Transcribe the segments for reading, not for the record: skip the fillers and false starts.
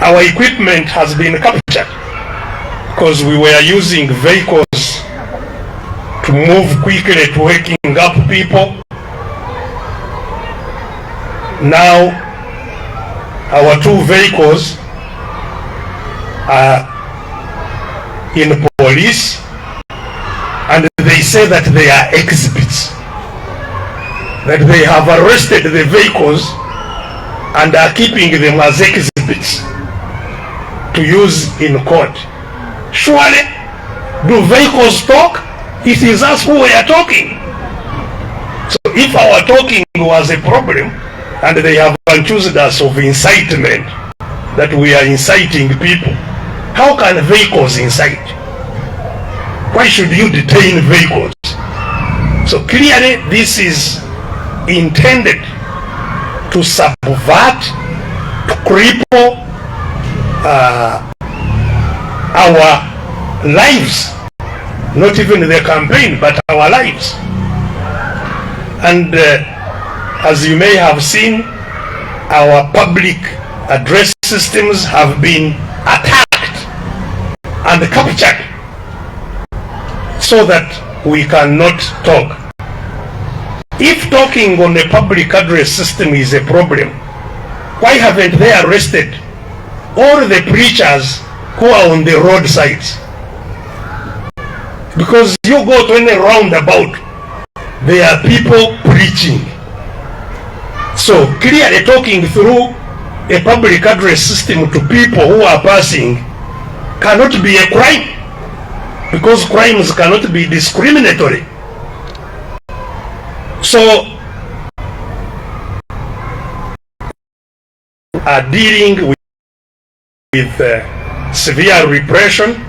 our equipment has been captured because we were using vehicles to move quickly to waking up people. Now our 2 vehicles are in police, and they say that they are exhibits, that they have arrested the vehicles and are keeping them as exhibits to use in court. Surely, do vehicles talk? It is us who are talking. So if our talking was a problem and they have accused us of incitement, that we are inciting people, how can vehicles incite? Why should you detain vehicles? So clearly this is intended to subvert, to cripple our lives, not even the campaign, but our lives. And as you may have seen, our public address systems have been attacked and captured so that we cannot talk. If talking on the public address system is a problem, why haven't they arrested all the preachers who are on the roadsides? Because you go to any roundabout, there are people preaching. So clearly talking through a public address system to people who are passing cannot be a crime, because crimes cannot be discriminatory. So are dealing with severe repression,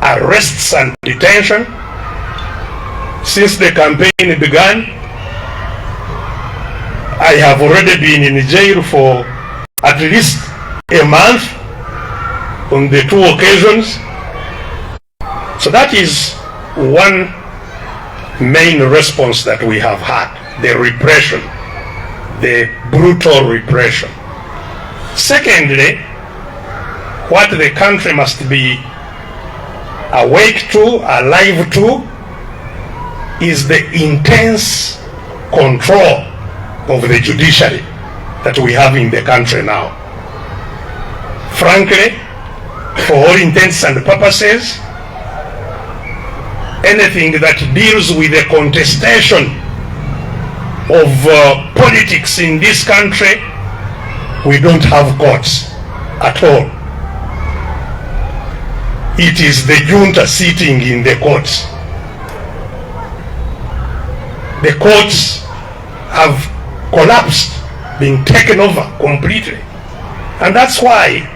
arrests and detention. Since the campaign began, I have already been in jail for at least a month on the 2 occasions. So that is one main response that we have had, the repression, the brutal repression. Secondly, what the country must be awake to, alive to, is the intense control of the judiciary that we have in the country now. Frankly, for all intents and purposes, anything that deals with the contestation of politics in this country, we don't have courts at all. It is the junta sitting in the courts. The courts have collapsed, been taken over completely. And that's why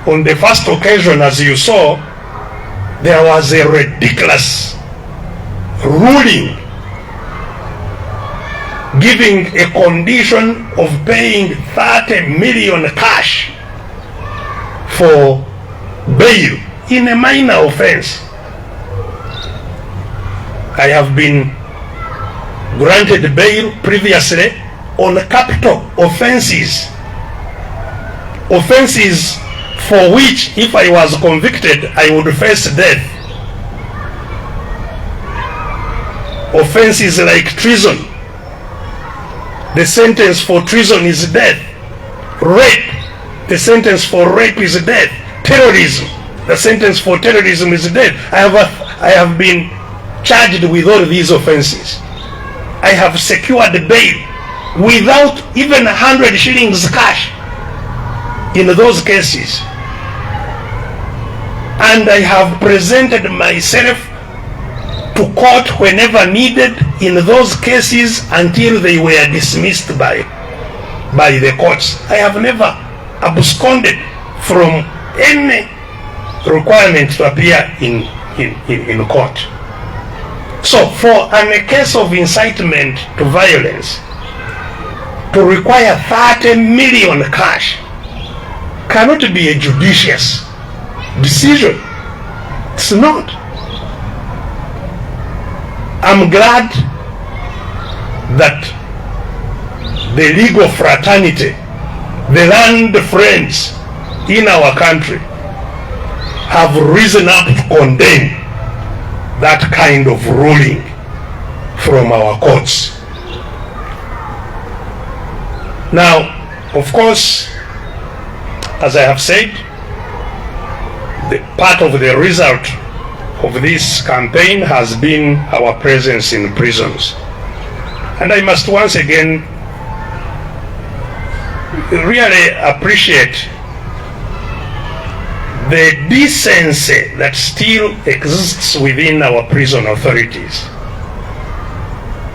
on the first occasion, as you saw, there was a ridiculous ruling giving a condition of paying 30 million cash for bail in a minor offense. I have been granted bail previously on capital offenses, offenses for which, if I was convicted, I would face death. Offenses like treason, the sentence for treason is death. Rape, the sentence for rape is death. Terrorism, the sentence for terrorism is death. I have been charged with all these offenses. I have secured bail without even 100 shillings cash in those cases. And I have presented myself to court whenever needed in those cases until they were dismissed by the courts. I have never absconded from any requirement to appear in court. So for a case of incitement to violence, to require 30 million cash cannot be a judicious decision. It's not. I'm glad that the legal fraternity, the land friends, in our country have risen up to condemn that kind of ruling from our courts. Now, of course, as I have said, the part of the result of this campaign has been our presence in prisons. And I must once again really appreciate the decency that still exists within our prison authorities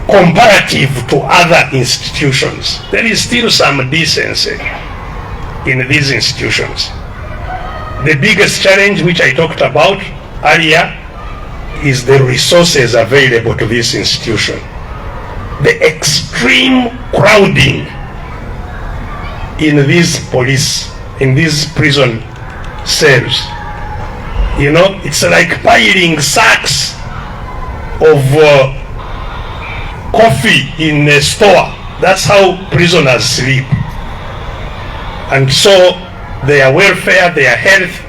comparative to other institutions. There is still some decency in these institutions. The biggest challenge, which I talked about earlier, is the resources available to this institution. The extreme crowding in these prison cells. You know, it's like piling sacks of coffee in a store. That's how prisoners sleep. And so their welfare, their health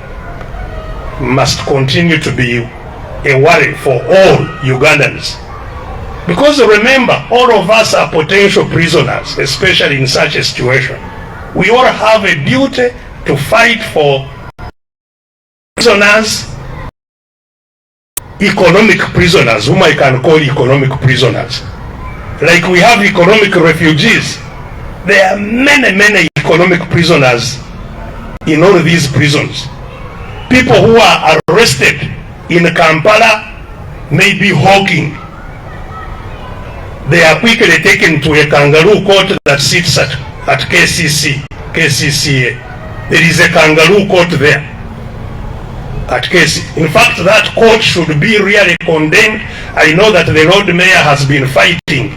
must continue to be a worry for all Ugandans. Because remember, all of us are potential prisoners, especially in such a situation. We all have a duty to fight for prisoners, economic prisoners, whom I can call economic prisoners. Like we have economic refugees. There are many economic prisoners in all of these prisons. People who are arrested in Kampala may be hawking. They are quickly taken to a kangaroo court that sits at KCCA. There is a kangaroo court there at KC. In fact, that court should be really condemned. I know that the Lord Mayor has been fighting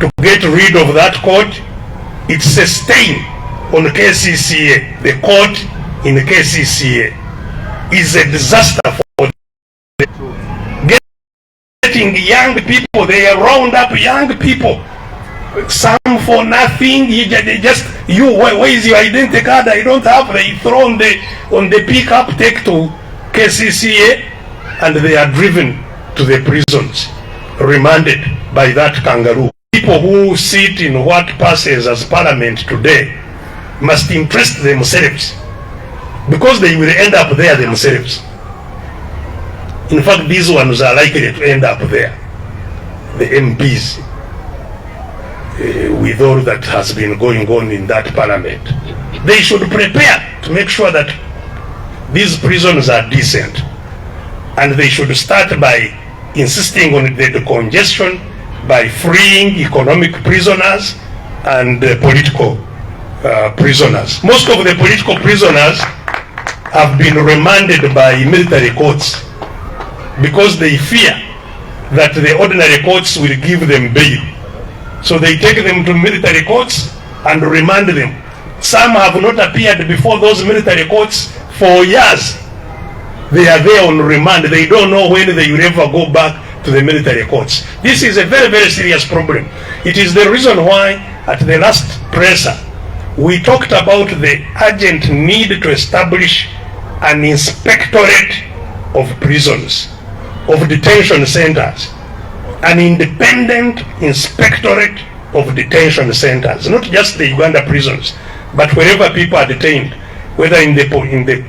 to get rid of that court. It's a stain on KCCA. The court in KCCA is a disaster for getting young people. They round up young people, some for nothing. They just, where is your identity card? I don't have. They throw on the pickup, take to KCCA, and they are driven to the prisons, remanded by that kangaroo. People who sit in what passes as parliament today must interest themselves, because they will end up there themselves. In fact, these ones are likely to end up there, the MPs, with all that has been going on in that parliament. They should prepare to make sure that these prisons are decent, and they should start by insisting on the decongestion, by freeing economic prisoners and political prisoners. Most of the political prisoners have been remanded by military courts because they fear that the ordinary courts will give them bail. So they take them to military courts and remand them. Some have not appeared before those military courts for years. They are there on remand. They don't know when they will ever go back to the military courts. This is a very serious problem. It is the reason why at the last presser we talked about the urgent need to establish an inspectorate of prisons, of detention centers, an independent inspectorate of detention centers, not just the Uganda prisons, but wherever people are detained, whether in the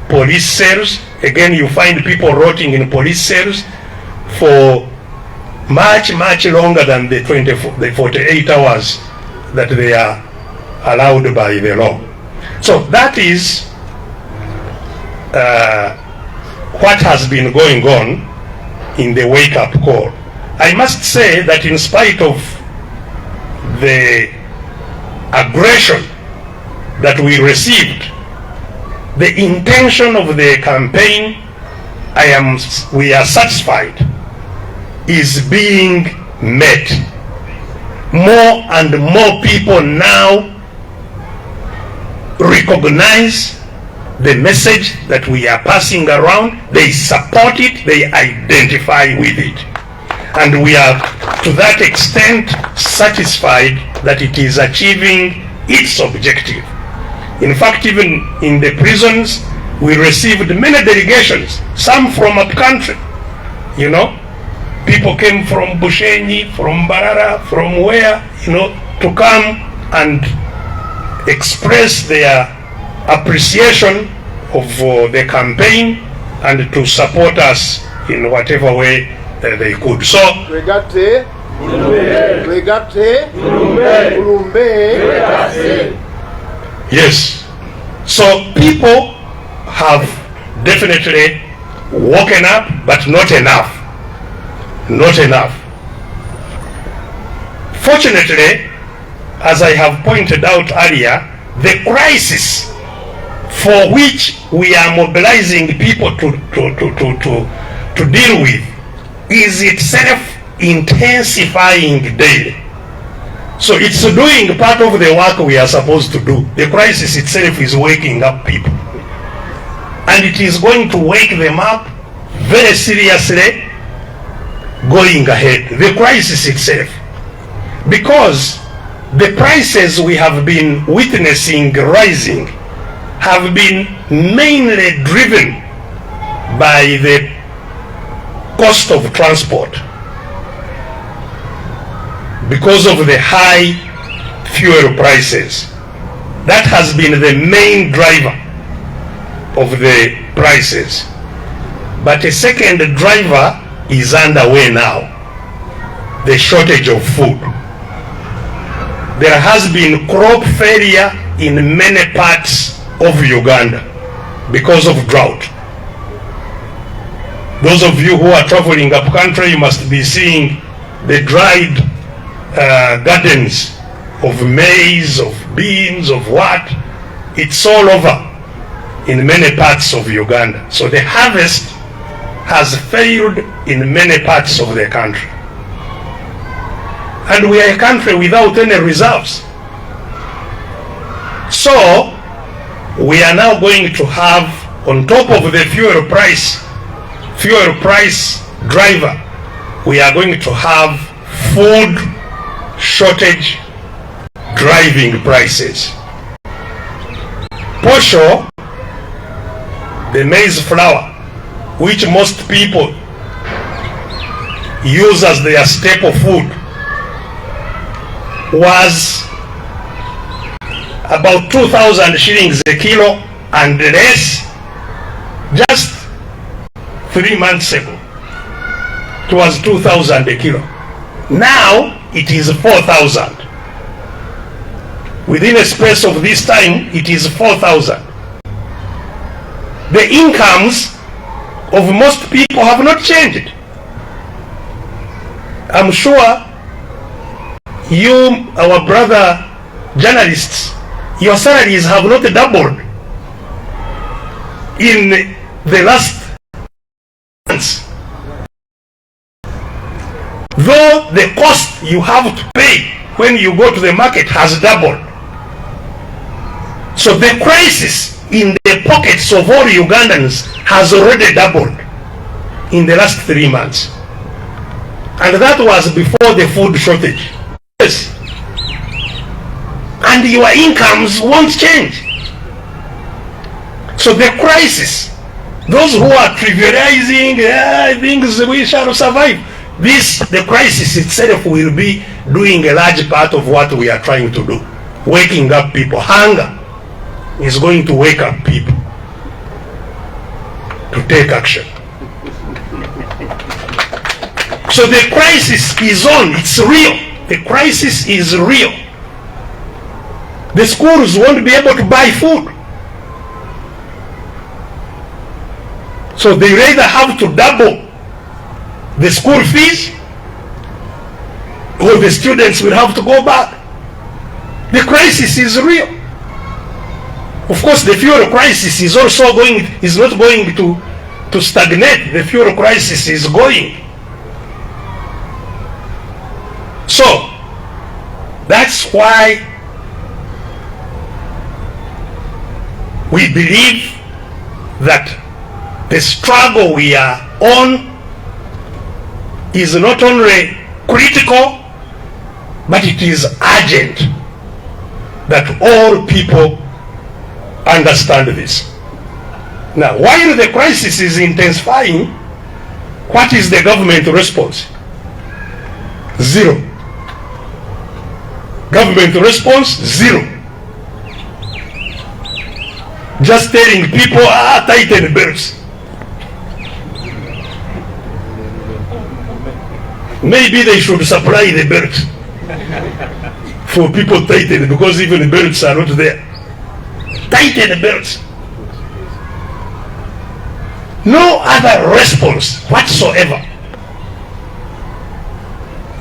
police cells. Again, you find people rotting in police cells for much longer than the 48 hours that they are allowed by the law. So that is what has been going on in the wake-up call. I must say that in spite of the aggression that we received, the intention of the campaign, we are satisfied, is being met. More and more people now recognize the message that we are passing around. They support it, they identify with it. And we are to that extent satisfied that it is achieving its objective. In fact, even in the prisons, we received many delegations, some from up country, you know. People came from Bushenyi, from Barara, from where, you know, to come and express their appreciation of the campaign and to support us in whatever way they could. So, yes, so people have definitely woken up, but not enough. Not enough. Fortunately, as I have pointed out earlier, the crisis for which we are mobilizing people to deal with is itself intensifying daily. So it's doing part of the work we are supposed to do. The crisis itself is waking up people. And it is going to wake them up very seriously going ahead. The crisis itself. Because the prices we have been witnessing rising have been mainly driven by the cost of transport because of the high fuel prices. That has been the main driver of the prices. But a second driver is underway now, the shortage of food. There has been crop failure in many parts of Uganda because of drought. Those of you who are traveling up country, you must be seeing the dried gardens of maize, of beans, of what. It's all over in many parts of Uganda. So the harvest has failed in many parts of the country. And we are a country without any reserves. So we are now going to have, on top of the fuel price driver, we are going to have food shortage driving prices. Posho, the maize flour, which most people use as their staple food, was about 2,000 shillings a kilo and less just 3 months ago. It was 2,000 a kilo. Now it is 4,000. Within a space of this time, it is 4,000. The incomes of most people have not changed. I'm sure you, our brother journalists, your salaries have not doubled in the last months. Though the cost you have to pay when you go to the market has doubled. So the crisis in the pockets of all Ugandans has already doubled in the last 3 months. And that was before the food shortage. Yes. And your incomes won't change. So the crisis, those who are trivializing things, we shall survive. The crisis itself will be doing a large part of what we are trying to do. Waking up people. Hunger is going to wake up people to take action. So the crisis is on, it's real. The crisis is real. The schools won't be able to buy food. So they either have to double the school fees or the students will have to go back. The crisis is real. Of course, the fuel crisis is also not going to stagnate. The fuel crisis is going. So that's why we believe that the struggle we are on is not only critical, but it is urgent that all people understand this. Now, while the crisis is intensifying, what is the government response? Zero. Government response, zero. Just telling people, tighten belts. Maybe they should supply the belt for people tighten, because even the belts are not there. Tighten the belts. No other response whatsoever.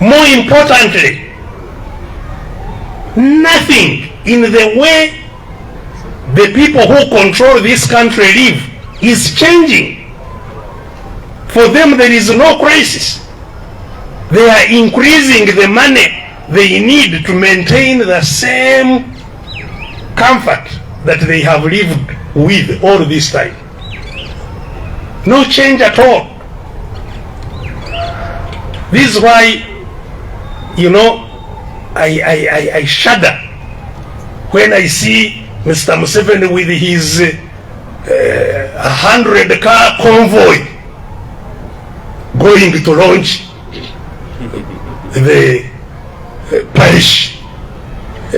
More importantly, nothing in the way the people who control this country live is changing. For them, there is no crisis. They are increasing the money they need to maintain the same comfort that they have lived with all this time. No change at all. This is why, you know, I shudder when I see Mr. Museveni with his 100-car convoy going to launch the parish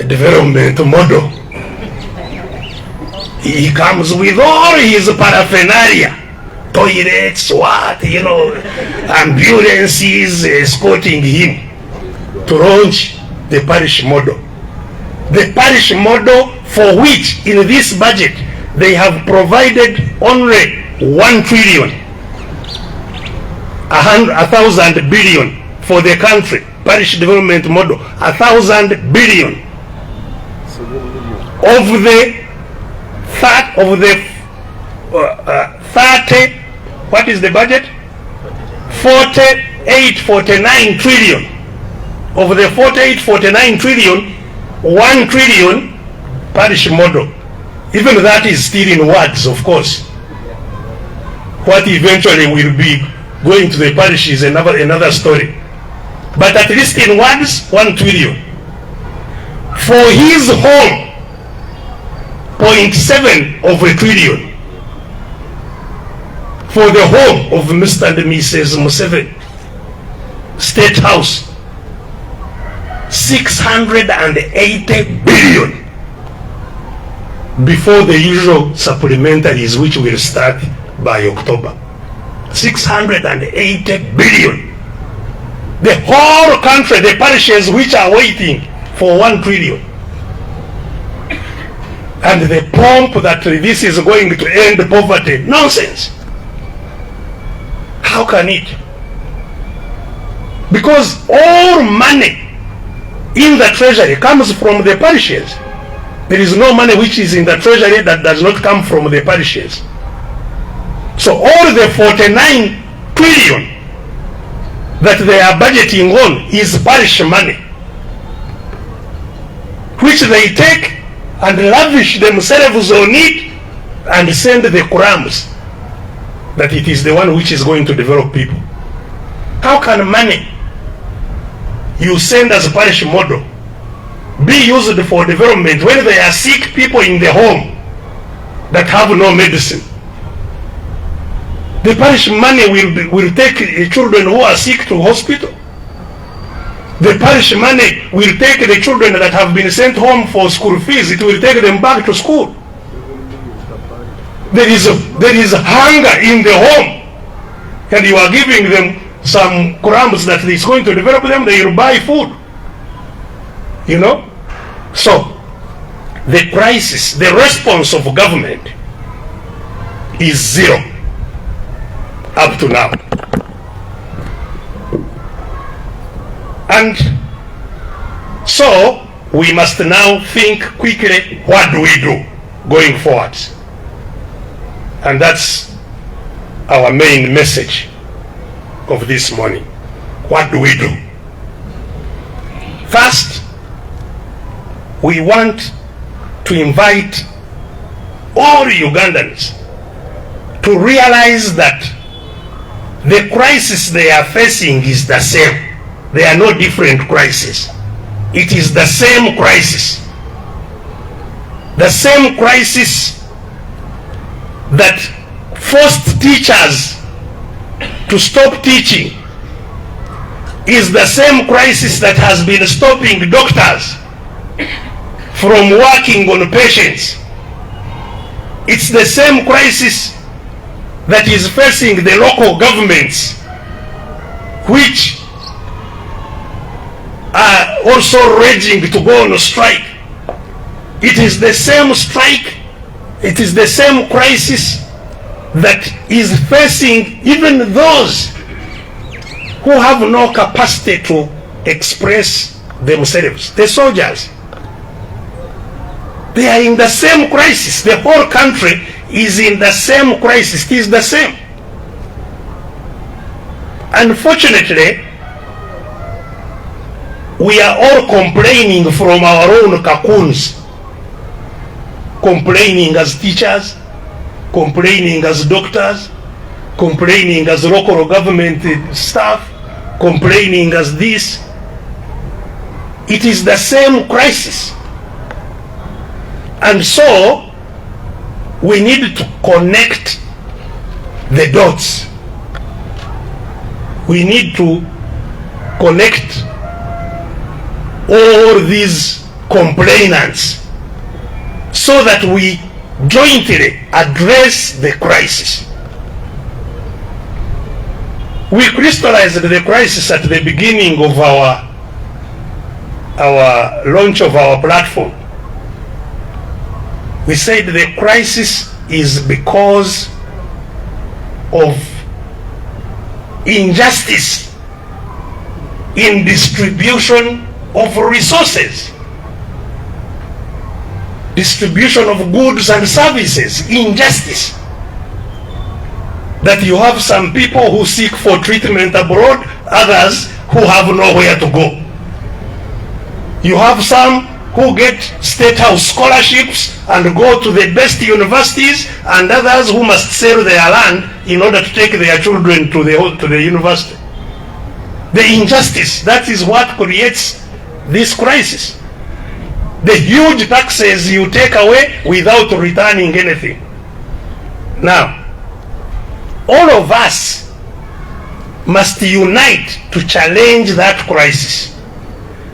development model. He comes with all his paraphernalia, toilets, ambulances escorting him to launch the parish model. The parish model for which in this budget they have provided only 1 trillion, 1,000 billion for the country. Parish development model, 1,000 billion. Of the 30, what is the budget? 49 trillion. Of the 49 trillion, 1 trillion parish model. Even that is still in words, of course. What eventually will be going to the parish is another story. But at least in words, 1 trillion. For his home, 0.7 of a trillion. For the home of Mr. and Mrs. Museveni, State House, 680 billion. Before the usual supplementaries, which will start by October. 680 billion. The whole country, the parishes which are waiting for 1 trillion. And the pomp that this is going to end poverty. Nonsense. How can it? Because all money in the treasury comes from the parishes. There is no money which is in the treasury that does not come from the parishes. So all the 49 trillion that they are budgeting on is parish money, which they take and lavish themselves on it and send the crumbs that it is the one which is going to develop people. How can money you send as a parish model be used for development when there are sick people in the home that have no medicine? The parish money will take children who are sick to hospital. The parish money will take the children that have been sent home for school fees. It will take them back to school. There is hunger in the home, and you are giving them some crumbs that is going to develop them. They will buy food. You know? So, the crisis, the response of government is zero up to now. And so we must now think quickly, what do we do going forward? And that's our main message of this morning. What do we do? First, we want to invite all Ugandans to realize that the crisis they are facing is the same. There are no different crises. It is the same crisis. The same crisis that forced teachers to stop teaching is the same crisis that has been stopping doctors from working on patients. It's the same crisis that is facing the local governments, which are also raging to go on strike. It is the same strike, it is the same crisis that is facing even those who have no capacity to express themselves. The soldiers, they are in the same crisis. The whole country is in the same crisis. It is the same. Unfortunately, we are all complaining from our own cocoons. Complaining as teachers, complaining as doctors, complaining as local government staff, complaining as this. It is the same crisis. And so we need to connect the dots. We need to connect all these complainants so that we jointly address the crisis. We crystallized the crisis at the beginning of our launch of our platform. We said the crisis is because of injustice in distribution of resources, distribution of goods and services, injustice. That you have some people who seek for treatment abroad, others who have nowhere to go. You have some who get state house scholarships and go to the best universities, and others who must sell their land in order to take their children to the university. The injustice, that is what creates this crisis. The huge taxes you take away without returning anything. Now, all of us must unite to challenge that crisis.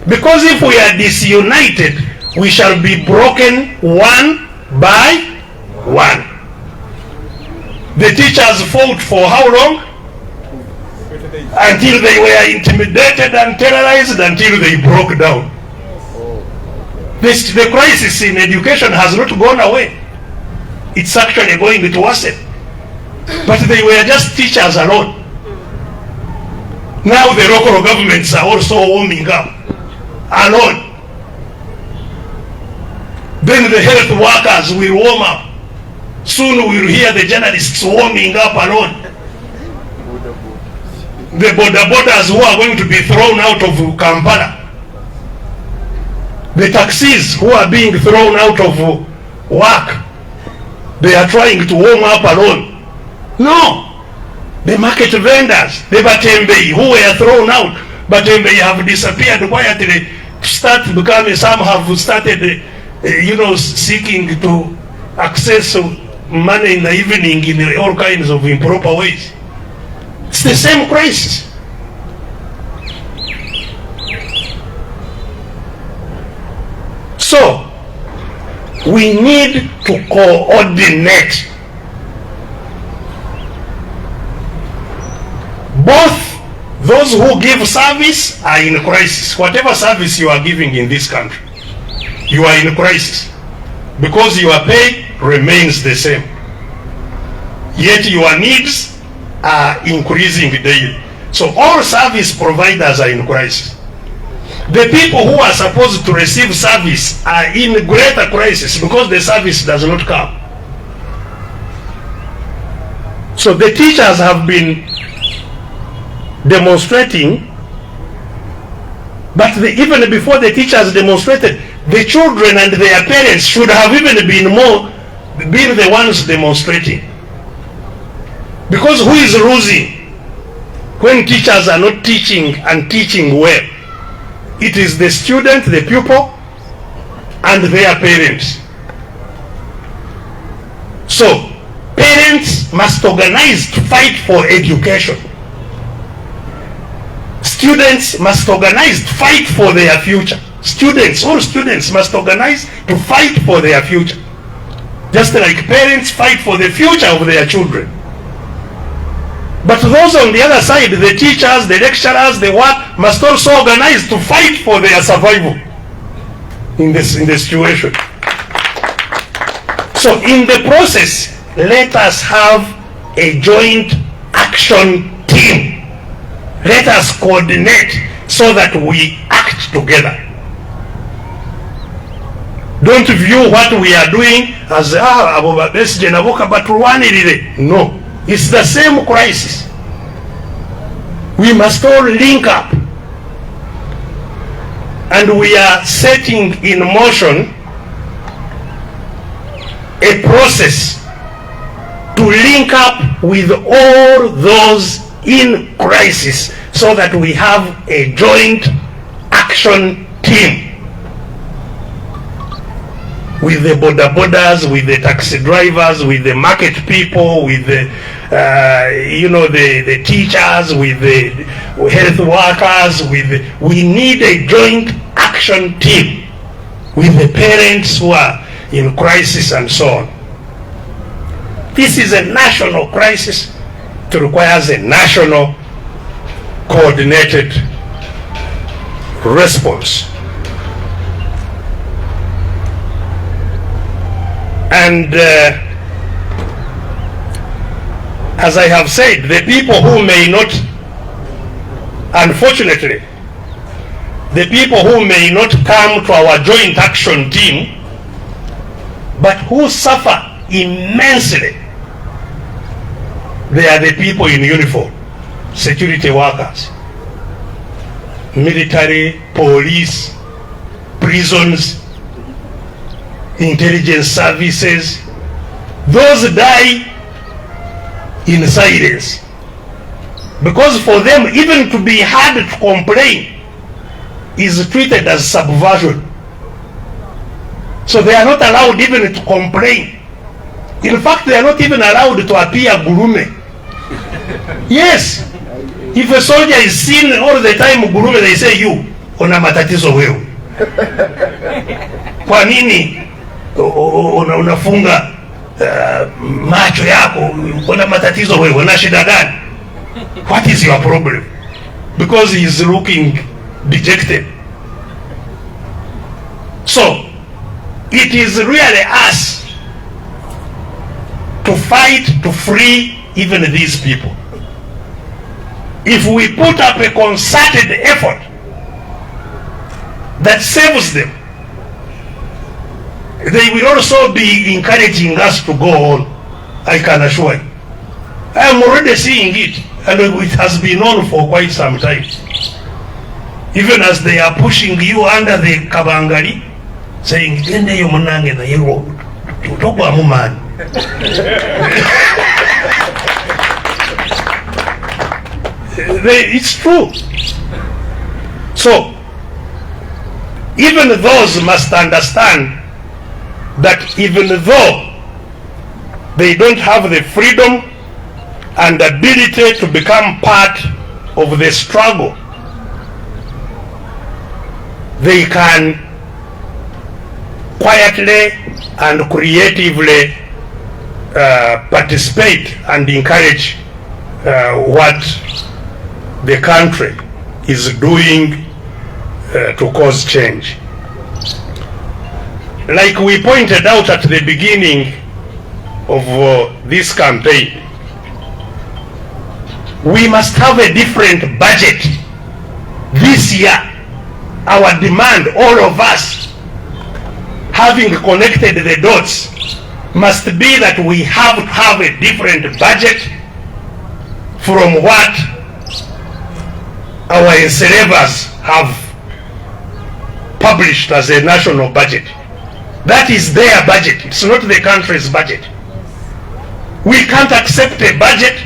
Because if we are disunited, we shall be broken one by one. The teachers fought for how long? Until they were intimidated and terrorized, until they broke down. The crisis in education has not gone away. It's actually going to worsen. But they were just teachers alone. Now the local governments are also warming up alone. Then the health workers will warm up. Soon we'll hear the journalists warming up alone. The bodabodas who are going to be thrown out of Kampala. The taxis who are being thrown out of work. They are trying to warm up alone. No. The market vendors, the Batembei who were thrown out, Batembei have disappeared quietly to start becoming, some have started, seeking to access money in the evening in all kinds of improper ways. It's the same crisis. So, we need to coordinate. Both those who give service are in crisis. Whatever service you are giving in this country, you are in crisis. Because your pay remains the same. Yet your needs are increasing daily. So all service providers are in crisis. The people who are supposed to receive service are in greater crisis because the service does not come. So the teachers have been demonstrating, but even before the teachers demonstrated, the children and their parents should have even been the ones demonstrating. Because who is losing when teachers are not teaching and teaching well? It is the student, the pupil, and their parents. So Parents must organize to fight for education. Students must organize to fight for their future. All students must organize to fight for their future. Just like parents fight for the future of their children. But those on the other side, the teachers, the lecturers, the what, must also organize to fight for their survival in this situation. So in the process, let us have a joint action team. Let us coordinate so that we act together. Don't view what we are doing as Besigye naboka batulwanirire. No, it's the same crisis. We must all link up, and we are setting in motion a process to link up with all those in crisis so that we have a joint action team with the border borders, with the taxi drivers, with the market people, with the the teachers, with the health workers. We need a joint action team with the parents who are in crisis and so on. This is a national crisis. It requires a national coordinated response. And as I have said, the people who may not, unfortunately, the people who may not come to our joint action team, but who suffer immensely, they are the people in uniform, security workers, military, police, prisons, intelligence services. Those die in silence, because for them even to be heard to complain is treated as subversion. So they are not allowed even to complain. In fact, they are not even allowed to appear gurume. Yes, if a soldier is seen all the time gurume, they say, you una matatizo wewe, kwa nini unafunga macho yako, una matatizo wewe, una shida gani? What is your problem? Because he is looking dejected. So it is really us to fight to free even these people. If we put up a concerted effort that saves them, they will also be encouraging us to go on, I can assure you. I am already seeing it, and it has been on for quite some time. Even as they are pushing you under the kabangari, saying, "Gende yo munange na yero, tutokwa mumani." It's true. So even those must understand that even though they don't have the freedom and ability to become part of the struggle, they can quietly and creatively participate and encourage what the country is doing to cause change. Like we pointed out at the beginning of this campaign, we must have a different budget this year. Our demand, all of us, having connected the dots, must be that we have to have a different budget from what our enslavers have published as a national budget. That is their budget. It's not the country's budget. We can't accept a budget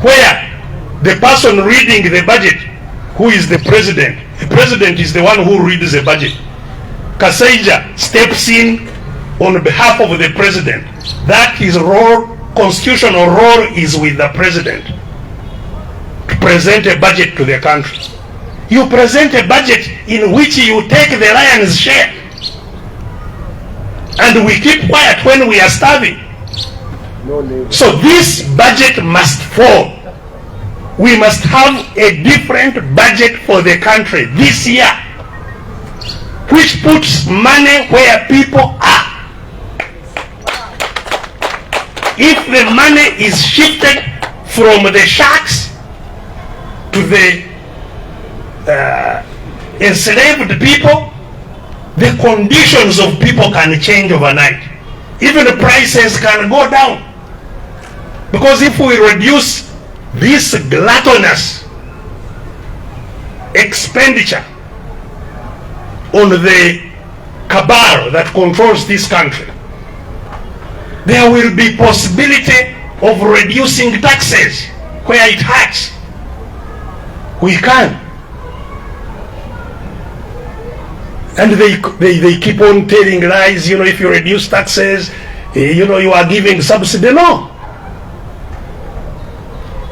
where the person reading the budget, who is the president is the one who reads the budget. KAIJA steps in on behalf of the president that his role, constitutional role, is with the president to present a budget to the country. You present a budget in which you take the lion's share, and we keep quiet when we are starving. So this budget must fall. We must have a different budget for the country this year, which puts money where people are. If the money is shifted from the sharks to the enslaved people, the conditions of people can change overnight. Even the prices can go down. Because if we reduce this gluttonous expenditure on the cabal that controls this country, there will be possibility of reducing taxes where it hurts. We can. And they keep on telling lies, if you reduce taxes, you are giving subsidy. No.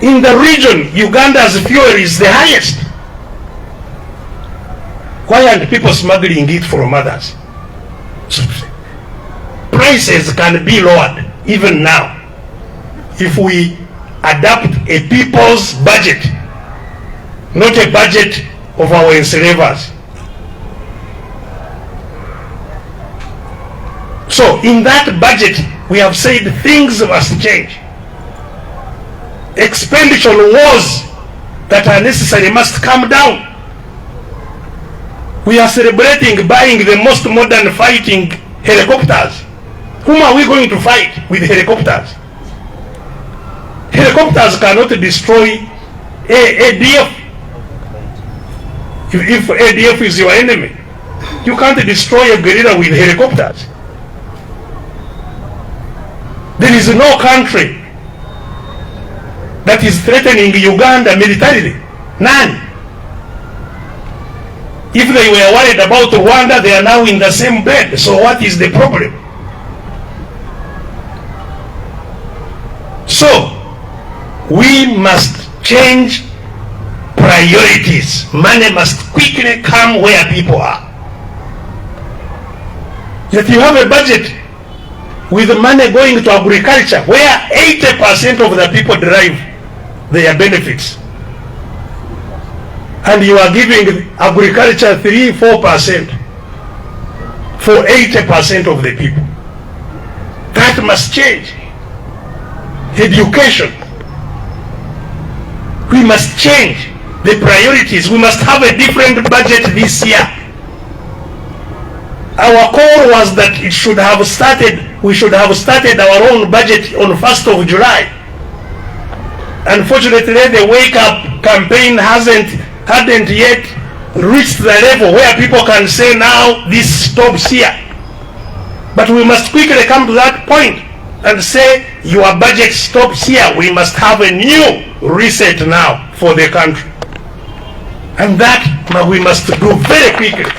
In the region, Uganda's fuel is the highest. Why aren't people smuggling it from others? So, prices can be lowered even now if we adapt a people's budget, not a budget of our enslavers. So in that budget, we have said things must change. Expenditure on wars that are necessary must come down. We are celebrating buying the most modern fighting helicopters. Whom are we going to fight with helicopters? Helicopters cannot destroy ADF. If ADF is your enemy, you can't destroy a guerrilla with helicopters. There is no country that is threatening Uganda militarily. None. If they were worried about Rwanda, they are now in the same bed. So what is the problem? So we must change priorities. Money must quickly come where people are. Yet you have a budget with money going to agriculture, where 80% of the people derive their benefits. And you are giving agriculture 3-4% for 80% of the people. That must change. Education. We must change the priorities. We must have a different budget this year. Our call was that we should have started our own budget on 1st of July. Unfortunately, the Wake Up campaign hadn't yet reached the level where people can say now this stops here. But we must quickly come to that point and say your budget stops here. We must have a new reset now for the country. And that we must do very quickly.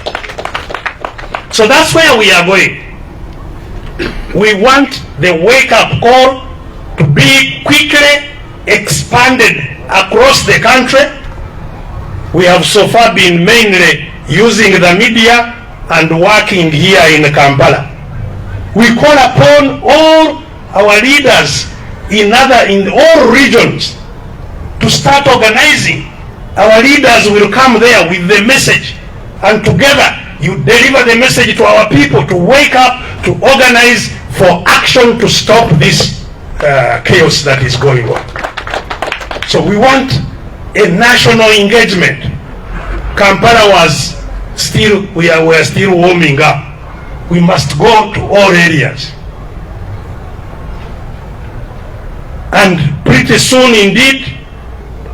So that's where we are going. We want the wake-up call to be quickly expanded across the country. We have so far been mainly using the media and working here in Kampala. We call upon all our leaders in all regions to start organizing. Our leaders will come there with the message, and together you deliver the message to our people to wake up, to organize for action to stop this chaos that is going on. So we want a national engagement. Kampala we are still warming up. We must go to all areas. And pretty soon indeed,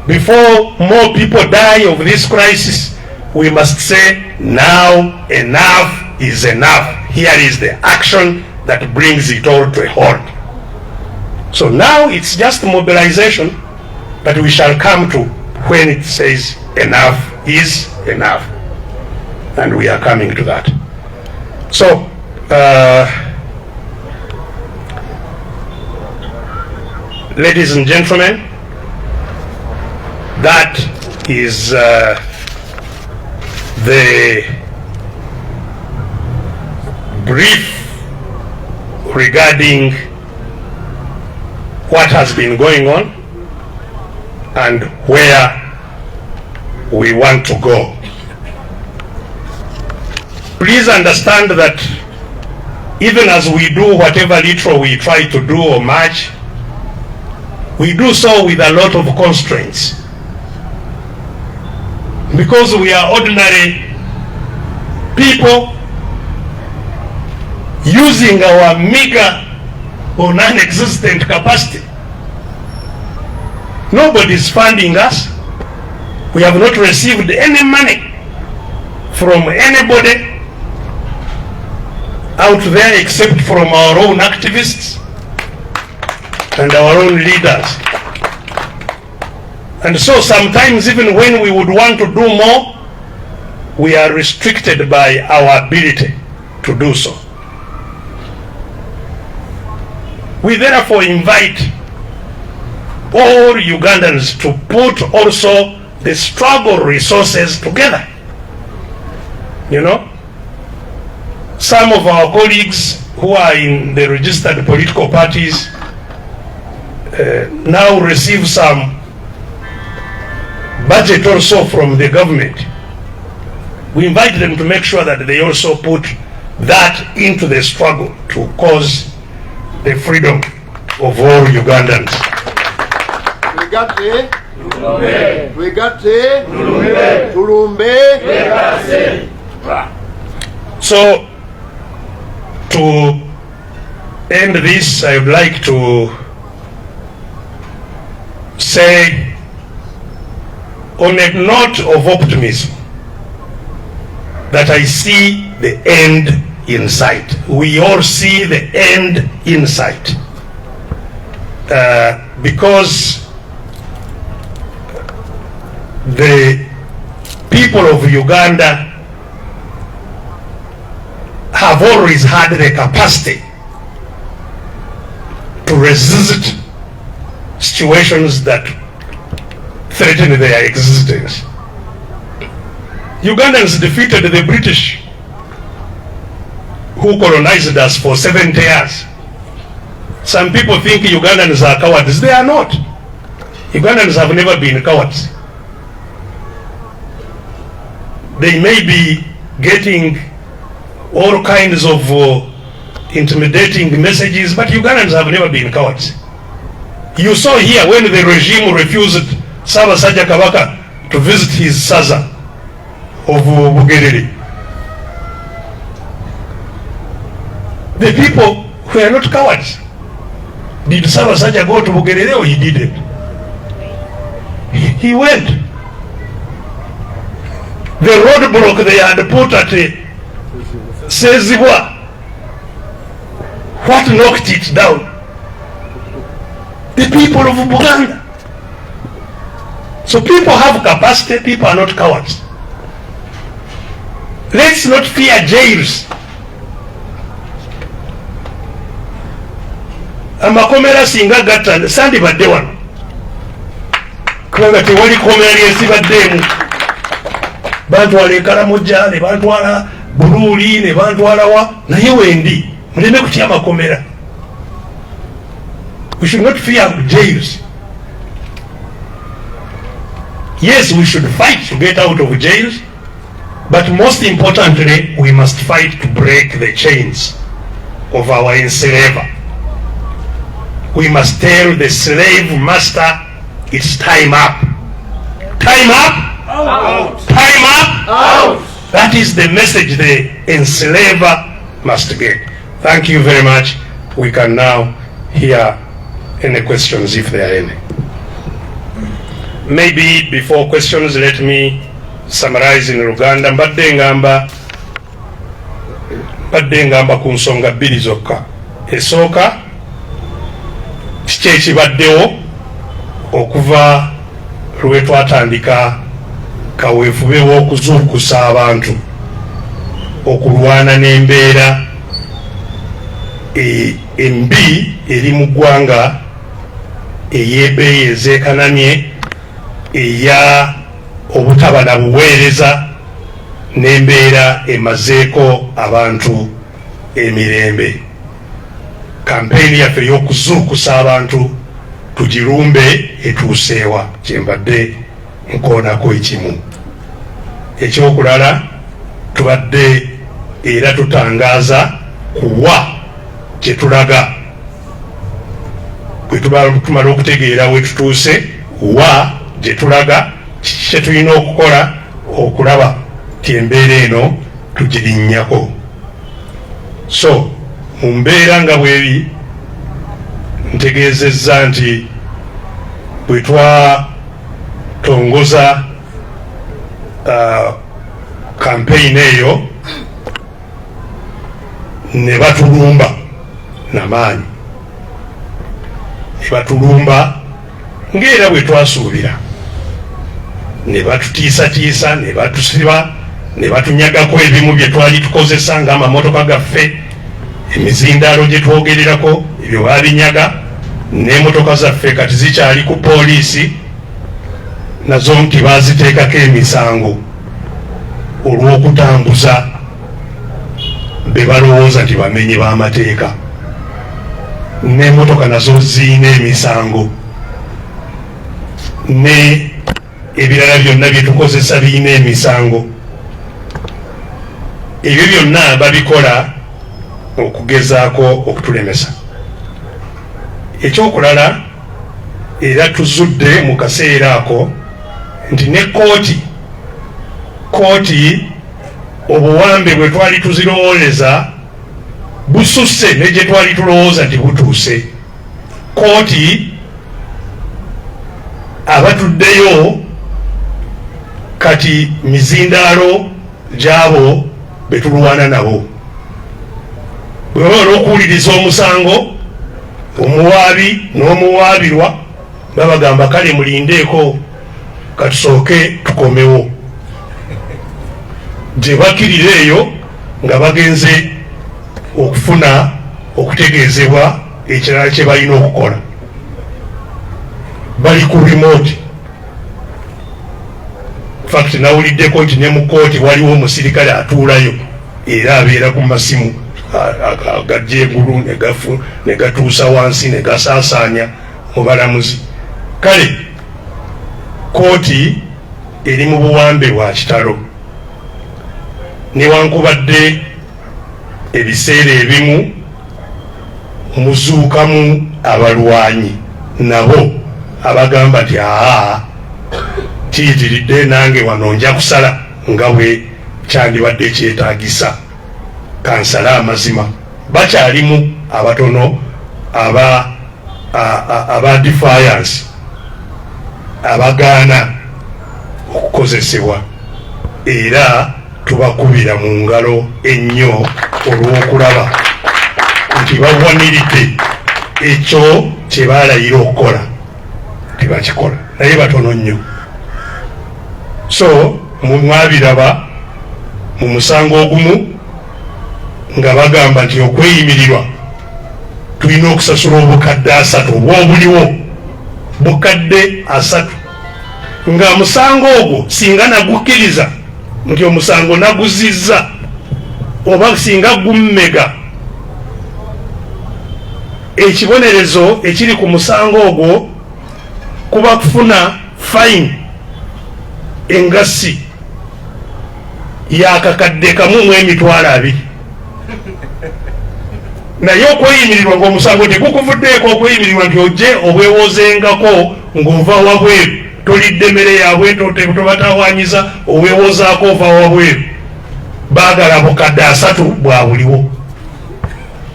before more people die of this crisis, we must say, now enough is enough. Here is the action that brings it all to a halt. So now it's just mobilization, but we shall come to when it says enough is enough. And we are coming to that. So Ladies and gentlemen, that is the brief regarding what has been going on and where we want to go. Please understand that even as we do whatever little we try to do or much, we do so with a lot of constraints. Because we are ordinary people using our meager or non-existent capacity. Nobody is funding us. We have not received any money from anybody out there except from our own activists and our own leaders. And so sometimes even when we would want to do more, we are restricted by our ability to do so. We therefore invite all Ugandans to put also the struggle resources together. You know, some of our colleagues who are in the registered political parties now receive some budget also from the government. We invite them to make sure that they also put that into the struggle to cause the freedom of all Ugandans. So, to end this, I would like to say, on a note of optimism, that I see the end in sight. We all see the end in sight. Because the people of Uganda have always had the capacity to resist situations that threaten their existence. Ugandans defeated the British who colonized us for 70 years. Some people think Ugandans are cowards. They are not. Ugandans have never been cowards. They may be getting all kinds of intimidating messages, but Ugandans have never been cowards. You saw here when the regime refused Ssaabasajja Kabaka to visit his Saza of Bugerere. The people were not cowards. Did Ssaabasajja go to Bugerere or he didn't? He went. The roadblock they had put at Sezibwa, what knocked it down? The people of Buganda. So people have capacity, people are not cowards. Let's not fear jails. Amakomera singa gatta sandi badde wano. Kubanga tewali komera lyesibaddemu. Bantwala Karamoja, ne bantwala Bululi, ne bantwala wa naye wendi. Muleme kutya amakomera. We should not fear jails. Yes, we should fight to get out of jails, but most importantly, we must fight to break the chains of our enslaver. We must tell the slave master, it's time up. Time up? Out. Time up? Out. That is the message the enslaver must get. Thank you very much. We can now hear any questions if there are any. Maybe before questions, let me summarize in Uganda. Mbadde ngamba ku nsonga bbiri zokka. Esooka kiki ekibaddewo okuva lwe twatandika kaweefube w'okuzuukusa abantu okulwana n'embeera embi eri mu ggwanga ey'ebbeeyi ezeekanamye eya obutaba na buweereza n'embeera emazeeko abantu emirembe. Kampeyini yaffe ey'okuzuukusa abantu tugirumbe etuuseewa, kyembadde nkoonako ekimu. Ekyokulala tubadde era tutangaaza kuwa kye tulaga bwe tumala okutegeera we tutuuse, wa gye tulaga kye tulina okukola okulaba ti embeera eno tugirinnyako. So mu mbeera nga bweri ntegeezezza nti bwe twatongoza kampeyini eyo ne batulumba namaanyi, ne batulumba ng'era bwe twasuubira, ne batutiisatiisa, ne batusiba, ne batunyagako ebimu bye twali tukozesa ng'amamotoka gaffe, emizindaalo gye twogererako ebyo babinyaga, n'emotoka zaffe kati zikyali ku poliisi, nazo nti baziteekako emisango olw'okutambuza be balowooza nti bamenyi b'amateeka. N'emotoka nazo ziyina emisango, ne ebirala byonna bye tukozesa biyina emisango. Ebyo byonna babikola okugezaako okutulemesa. Ekyokulala era tuzudde mu kaseera ako nti ne kooti obuwambe bwe twali tuzirowooleza bususse ne gye twali tulowooza nti butuuse. Kooti abatuddeyo kati mizindaalo gy'abo be tulwana nabo. Bwe baba olw'okuwuliriza omusango, omuwaabi n'omuwaabirwa babagamba kale mulindeeko katusooke tukomewo. Gye bakirira eyo nga bagenze okufuna okutegeezebwa ekirala kye balina okukola. Bali ku remote. Fact nawuliddeko nti ne mu kooti waliwo omusirikale atuulayo era abeera ku masimu agajja engulu ne gatuusa wansi ne gasaasaanya mu balamuzi. Kale kooti eri mu buwambe bwa kitalo, newankubadde ebiseera ebimu muzuukamu abalwanyi nabo abagamba nti kiyitiridde nange wano nja kusala nga bwe kyandibadde kyetaagisa, kansala amazima. Bakyalimu abatono aba defiance abagaana okukozesebwa, era tubakubira mu ngalo ennyo olw'okulaba nti bawaniridde ekyo kye baalayira okukola tebakikola, naye batono nnyo. So mwabiraba mu musango ogumu nga bagamba nti okweyimirirwa tulina okusasula obukadde 3 obwa obuliwo bukadde 3, nga musango ogwo singa nagukkiriza nti omusango naguzizza oba singa gummega, ekibonerezo ekiri ku musango ogwo kuba kufuna fine engassi yakakadde kamu mu emitwalo 2. Naye okweyimirirwa ng'omusango tegukuvuddeeko okweyimirirwa nti ojje obwewozengako ng'ova wabweru, tolidde emmere yaabwe tobatawanyiza oweewozaako ova wabweru. Baagala bukadde 3 bwa buliwo.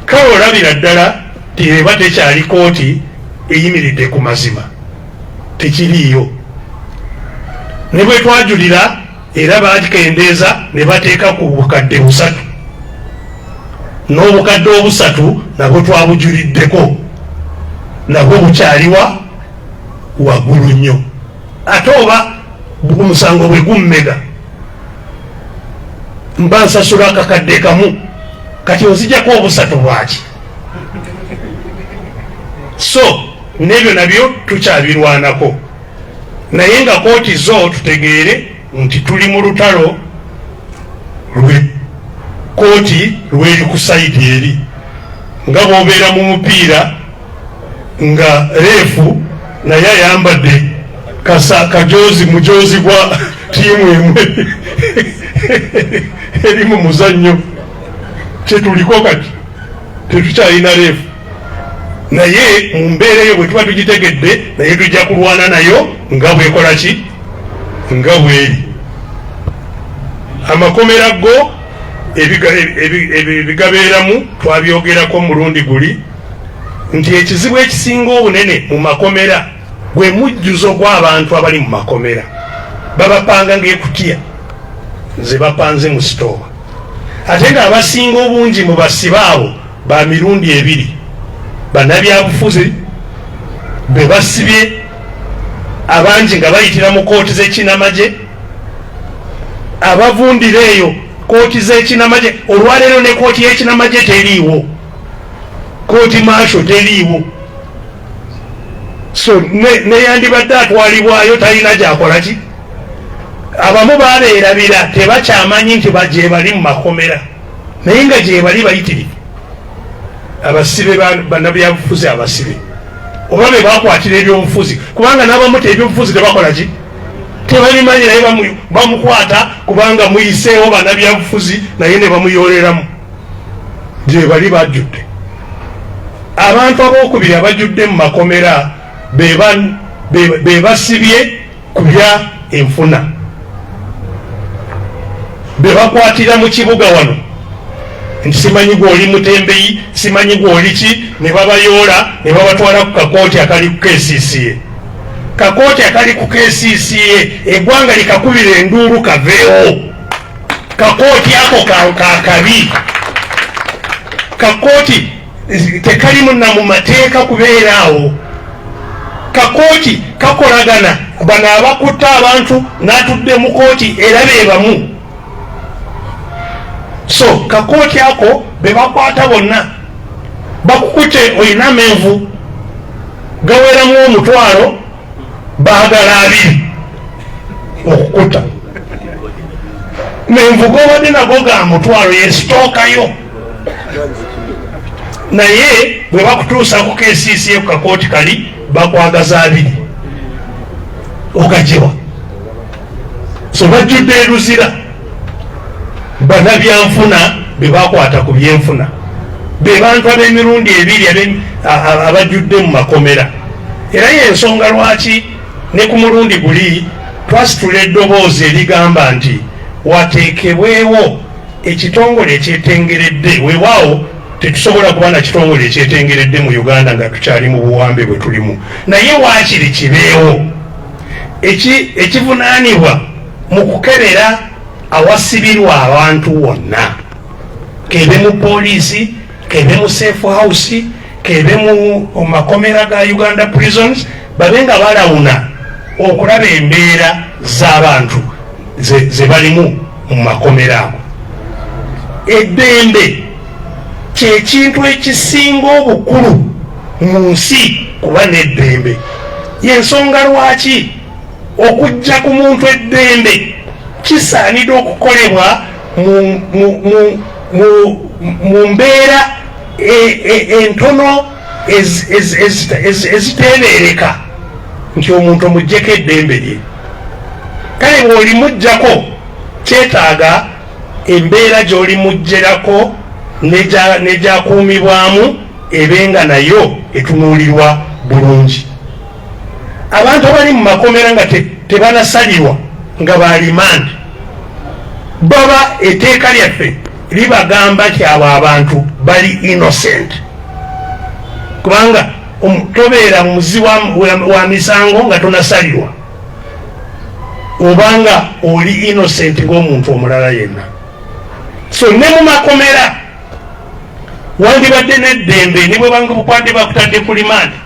Kale olabira ddala ti eba tekyali kooti eyimiridde ku mazima, tekiriiyo. Ne bwe twajulira era bakendeeza ne bateeka ku bukadde 3, n'obukadde 3 nabwo twabujuliddeko, nabwo bukyaliwa waggulu nnyo. Ate oba omusango bwe gummega mba nsasula akakadde kamu, kati ozijjako 3 bwaki? So nebyo nabyo tukyabirwanako naye nga kooti zo tutegeere nti tuli mu lutalo lwe kooti lweri ku saidi eri nga bwobeera mu mupiira nga reefu naye ayambadde kajozi mujozi gwa tiimu emwe eri mu muzannyo kyetuliko kati tetukyalina reefu naye mu mbeera eyo bwe tuba tugitegedde naye tujja kulwana nayo nga bwekola ki nga bweri amakomera go ebigabeeramu twabyogerako mulundi guli nti ekizibu ekisinga obunene mu makomera gwe mujjuzo gw'abantu abali mu makomera babapanga ng'ekutya ze bapanze mu sitoowa ate nga abasinga obungi mu basibe abo ba mirundi ebiri bannabyabufuzi be basibye abangi nga bayitira mu kooti z'ekinamagye abavundira eyo kooti z'ekinamagye olwaleero ne kooti y'ekinamagye teriiwo kooti maasho teriiwo so neyandibadde atwalibwayo talina gyakola ki abamu babeerabira tebakyamanyi nti gye bali mu makomera naye nga gye bali bayitirivu abasibe bannabyabufuzi abasibe oba be bakwatira ebyobufuzi kubanga n'abamu ebyobufuzi tebakola ki tebabimanyi naye bamukwata kubanga muyiseewo bannabyabufuzi naye ne bamuyoleramu gye bali bajjudde abantu abokubiri abajjudde mu makomera be basibye ku bya enfuna be bakwatira mu kibuga wano nti simanyi gw'oli mutembeyi simanyi gw'oli ki ne babayoola ne babatwala ku kakooti akali ku KCCA kakooti akali ku KCCA eggwanga likakubira enduulu kaveewo kakooti ako kakabi kakooti tekalimu na mu mateeka kubeeraawo kakooti kakolagana bano abakutta abantu n'atudde mu kooti era be bamu so kakooti ako be bakwata bonna bakukute olina amenvu gaweramu omutwalo baagala 2 okukuta menvu gobadde nago ga mutwalo yesitookayo naye bwe bakutuusa ku KCCA ku kakooti kali bakwagaza 2 ogajewa so bajjudde eruzira bannabyanfuna be bakwata ku byenfuna be bantu ab'emirundi ebiri abajjudde mu makomera era y'ensonga lwaki ne ku mulundi guli twasitula eddoboozi erigamba nti wateekebwewo ekitongole ekyetengeredde weewaawo tetusobola kuba na kitongole ekyetengeredde mu Uganda nga tukyali mu buwambe bwe tulimu naye waakiri kibeewo ekivunaanibwa mu kukebera awasibirwa abantu wonna kebe mu poliisi kebe mu safe house kebe mu makomera ga Uganda prisons babe nga balawuna okulaba embeera z'abantu ze balimu mu makomera ago eddembe kyekintu ekisinga obukulu mu nsi kuba n'eddembe yensonga lwaki okujja ku muntu eddembe kisaanidde okukolebwa mu mbeera entono eziteebereka nti omuntu omuggyeko eddembe lye kale bw'olimuggyako kyetaaga embeera gy'olimuggyerako negyakuumibwamu ebenga nayo etunuulirwa bulungi abantu abali mu makomera nga tebanasalirwa nga balimandi baba etteeka lyaffe libagamba nti abo abantu bali innocent kubanga tobeera muzi wa misango nga tonasalirwa obanga oli innocent ng'omuntu omulala yenna so ne mu makomera wandibadde n'eddembe ne bwe banga bukwate bakutadde ku limandi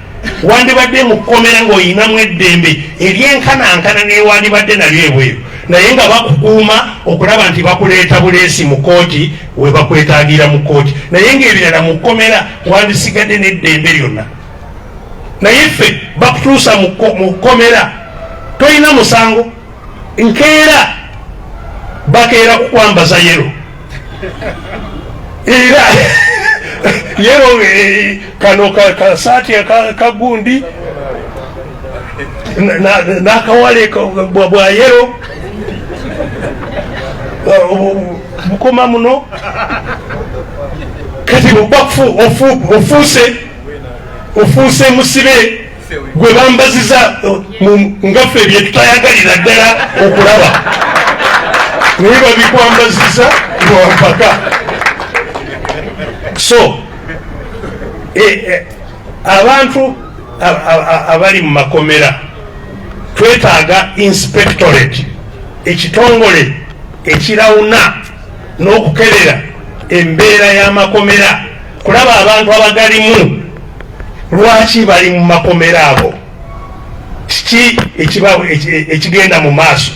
wandibadde mu kkomera ng'oyinamu eddembe eryenkanankana newandibadde nalyo ebweru naye nga bakukuuma okulaba nti bakuleeta buleesi mu kooti we bakwetaagira mu kooti naye ng'ebirala mu kkomera wandisigadde n'eddembe lyonna naye ffe bakutuusa mu kkomera tolina musango nkeera bakeera kukwambaza yero era yero kano kasaati kagundi nakawale bwa yero bukoma muno kati ofuuse musibe gwe bambaziza ngaffe bye tutayagalira ddala okulaba naye babikwambaziza lwampaka. So abantu abali mu makomera twetaaga inspectorate, ekitongole ekirawuna n'okukebera embeera y'amakomera, kulaba abantu abagalimu lwaki bali mu makomera abo, kiki ekigenda mu maaso.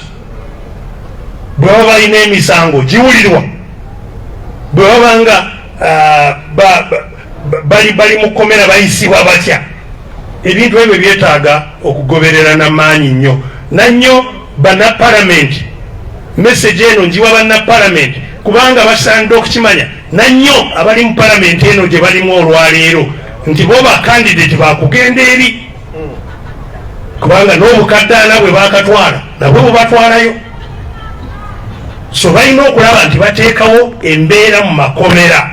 Bwe baba balina emisango giwulirwa, bwe baba nga bali mu kkomera bayisibwa batya. Ebintu ebyo byetaaga okugoberera n'amaanyi nnyo. Nannyo bannapalamenti, message eno njiwa bannapalamenti kubanga basaanidde okukimanya. Nannyo abali mu palamenti eno gye balimu olwaleero nti bo bakandidate bakugenda eri, kubanga n'obukaddaana bwe bakatwala nabwe bubatwalayo. So balina okulaba nti bateekawo embeera mu makomera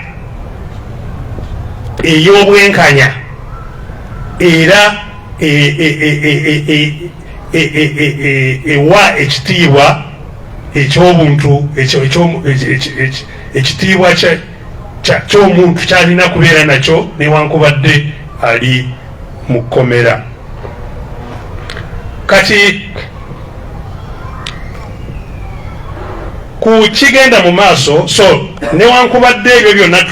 ey'obwenkanya era ewa ekitiibwa eky'obuntu, ekitiibwa ky'omuntu kyalina kubeera nakyo newankubadde ali mu kkomera. Kati ku kigenda mu maaso, so newankubadde ebyo byonna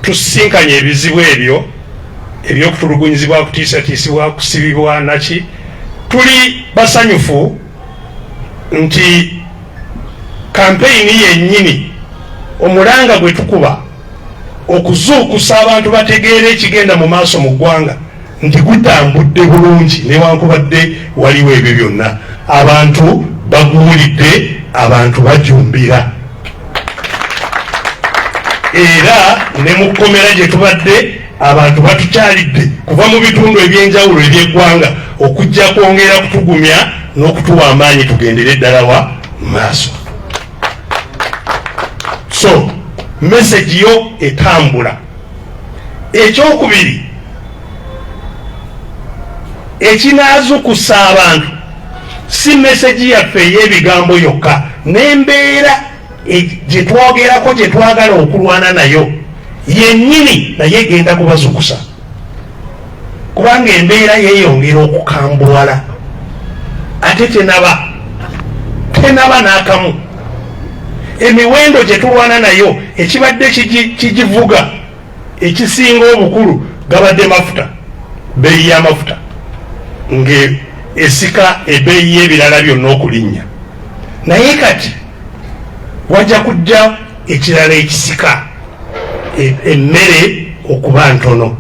tusisinkanye ebizibu ebyo ebyokutulugunyizibwa, kutiisatiisibwa, kusibibwa naki, tuli basanyufu nti kampeyini yennyini omulanga gwe tukuba okuzuukusa abantu bategeera ekigenda mu maaso mu ggwanga nti gutambudde bulungi, newankubadde waliwo ebyo byonna. Abantu baguwulidde, abantu bajumbira, era ne mu kkomera gye tubadde abantu batukyalidde kuva mu bitundu ebyenjawulo eby'eggwanga okujja kwongera kutugumya n'okutuwa amaanyi tugendere ddala maaso. So message yo etambula. Ekyokubiri ekinaazukusa abantu si message yaffe ey'ebigambo yokka, n'embeera gye twogerako, gye twagala okulwana nayo yennyini naye egenda kubazukusa, kubanga embeera yeeyongera okukambuwala ate tenaba n'akamu. Emiwendo gye tulwana nayo ekibadde kigivuga ekisinga obukulu gabadde mafuta, bbeeyi y'amafuta ng'esika ebbeeyi y'ebirala byonna okulinnya. Naye kati wajja kujja ekirala ekisika emmere okuba ntono,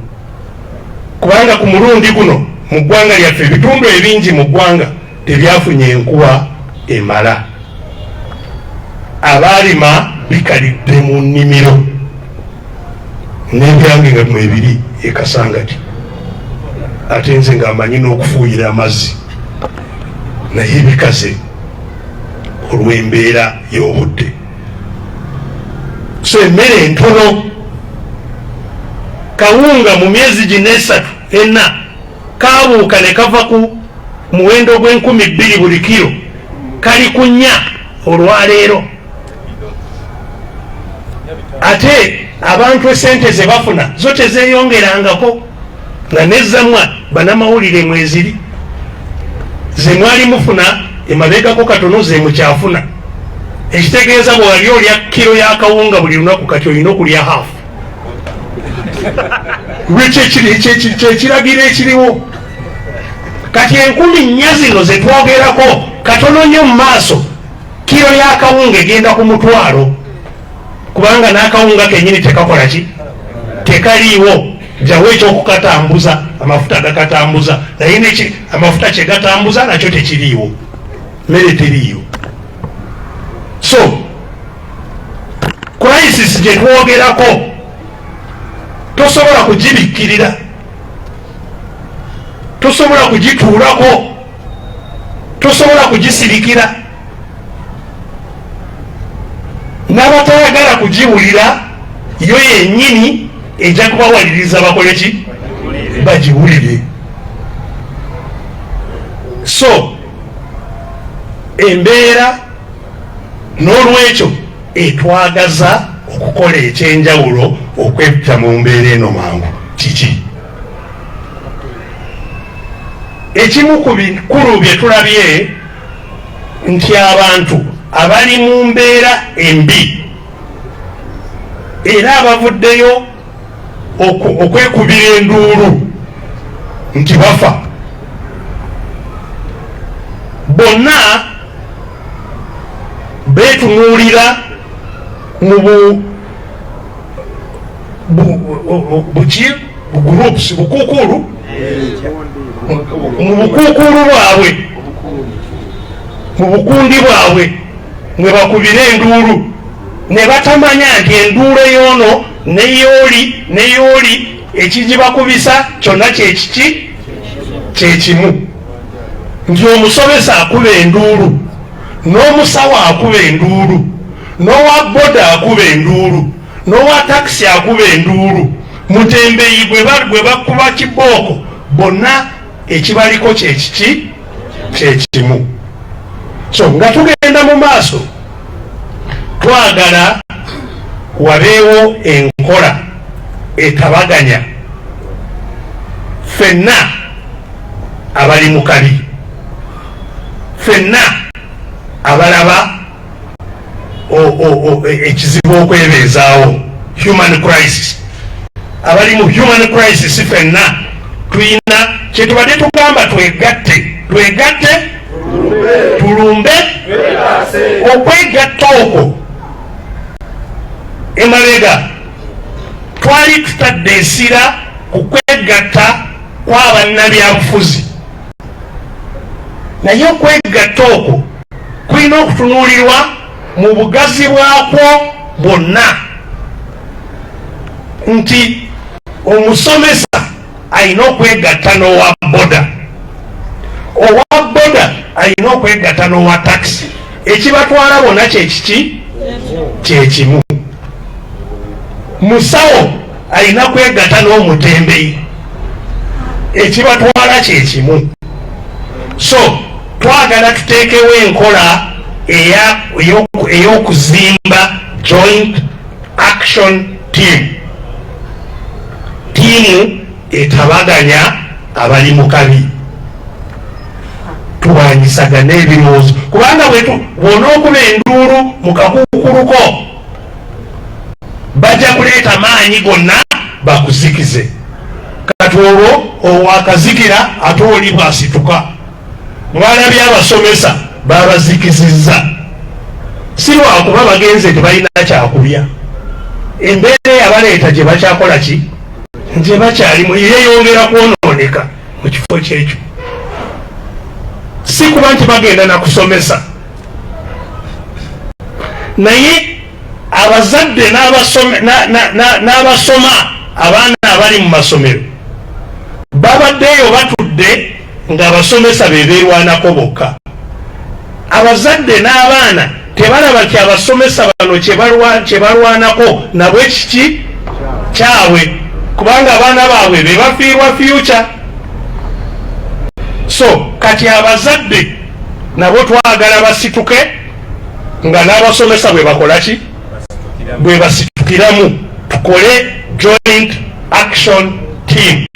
kubanga ku mulundi guno mu ggwanga lyaffe ebitundu ebingi mu ggwanga tebyafunye enkuba emala. Abaalima bikalidde mu nnimiro n'ebyange nga mwebiri ekasangati, ate nze nga mmanyi n'okufuuyira amazzi naye bikaze olw'embeera y'obudde. So emmere entono, kawunga mu myezi gino esatu enna kaabuuka ne kava ku muwendo gw'2,000 buli kiro kali ku 4 olwaleero. Ate abantu esente ze bafuna zo tezeeyongerangako, nga nezzamwa bannamawulire mweziri ze mwali mufuna emabegako katono ze mukyafuna. Ekitegeeza bwe wali olya kiro ya kawunga buli lunaku kati olina okulya haafu. Kyekiragiro ekiriwo. Kati 4,000 zino ze twogerako katono nnyo mu maaso, kiro ya kawunga egenda ku 1,000, kubanga n'akawunga kennyini tekakola ki, tekaliiwo, jawo ekyokukatambuza amafuta gakatambuza naye neki amafuta kye gatambuza nakyo tekiriiwo mmere teriiyo. So crisis gye twogerako tosobola kugibikkirira, tosobola kugituulako, tosobola kugisirikira. N'abatayagala kugiwulira yo yennyini ejja kubawaliriza bakole ki? Bagiwulire. So embeera n'olwekyo etwagaza okukola ekyenjawulo okwetta mu mbeera eno mangu kiki? Ekimu ku bikulu bye tulabye nti abantu abali mu mbeera embi era abavuddeyo okwekubira enduulu nti bafa, bonna beetunuulira mu groups bukuukulu mu bukuukulu bwabwe mu bukundi bwabwe mwe bakubira enduulu ne batamanya nti enduulu ey'ono neyooli ekigibakubisa kyonna kyekiki kyekimu, nti omusomesa akuba enduulu, n'omusawo akuba enduulu, n'owa boda akuba enduulu, n'owa takisi akuba enduulu, mutembeyi gwe bakuba kibooko, bonna ekibaliko kyekiki kyekimu. So nga tugenda mu maaso twagala wabeewo enkola etabaganya ffenna abali mu kabi, ffenna abalaba ekizibu okwebeezaawo, human crisis, abali mu human crisis ffenna tulina kyetubadde tugamba twegatte tulumbe. Okwegatta okwo emabega twali tutadde ensira ku kwegatta kw'abannabyabufuzi, naye okwegatta okwo kulina okutunuulirwa mu bugazi bwakwo bwonna, nti omusomesa alina okwegatta n'owa boda, owa boda alina okwegatta n'owa takisi, ekibatwala bonna kyekiki kyekimu. Musawo alina kwegatta n'omutembeyi, ekibatwala kyekimu. So twagala tuteekewo enkola ey'okuzimba joint action team, tiimu etabaganya abali mu kabi, tulwanyisagane ebirowoozo, kubanga bw'onookuba enduulu mu kakuukuluko bajja kuleeta maanyi gonna bakuzikize. Kati olwo owakazikira ate oli bwasituka. Mwalabye abasomesa babazikizizza, si lwakuba bagenze tebalina kyakulya, embeera eyabaleeta gye bakyakola ki? Gye bakyalimu yeeyongera kwonooneka mu kifo kyekyo. Si kuba nti bagenda na kusomesa, naye abazadde n'abasoma abaana abali mu masomero babaddeeyo batudde ng'abasomesa be beerwanako bokka. Abazadde n'abaana tebalaba ti abasomesa bano kye balwanako nabwe kiki kyabwe, kubanga abaana baabwe be bafiirwa future. So kati abazadde nabo twagala basituke nga n'abasomesa bwe bakola ki? Bwe basitukiramu, tukole joint action team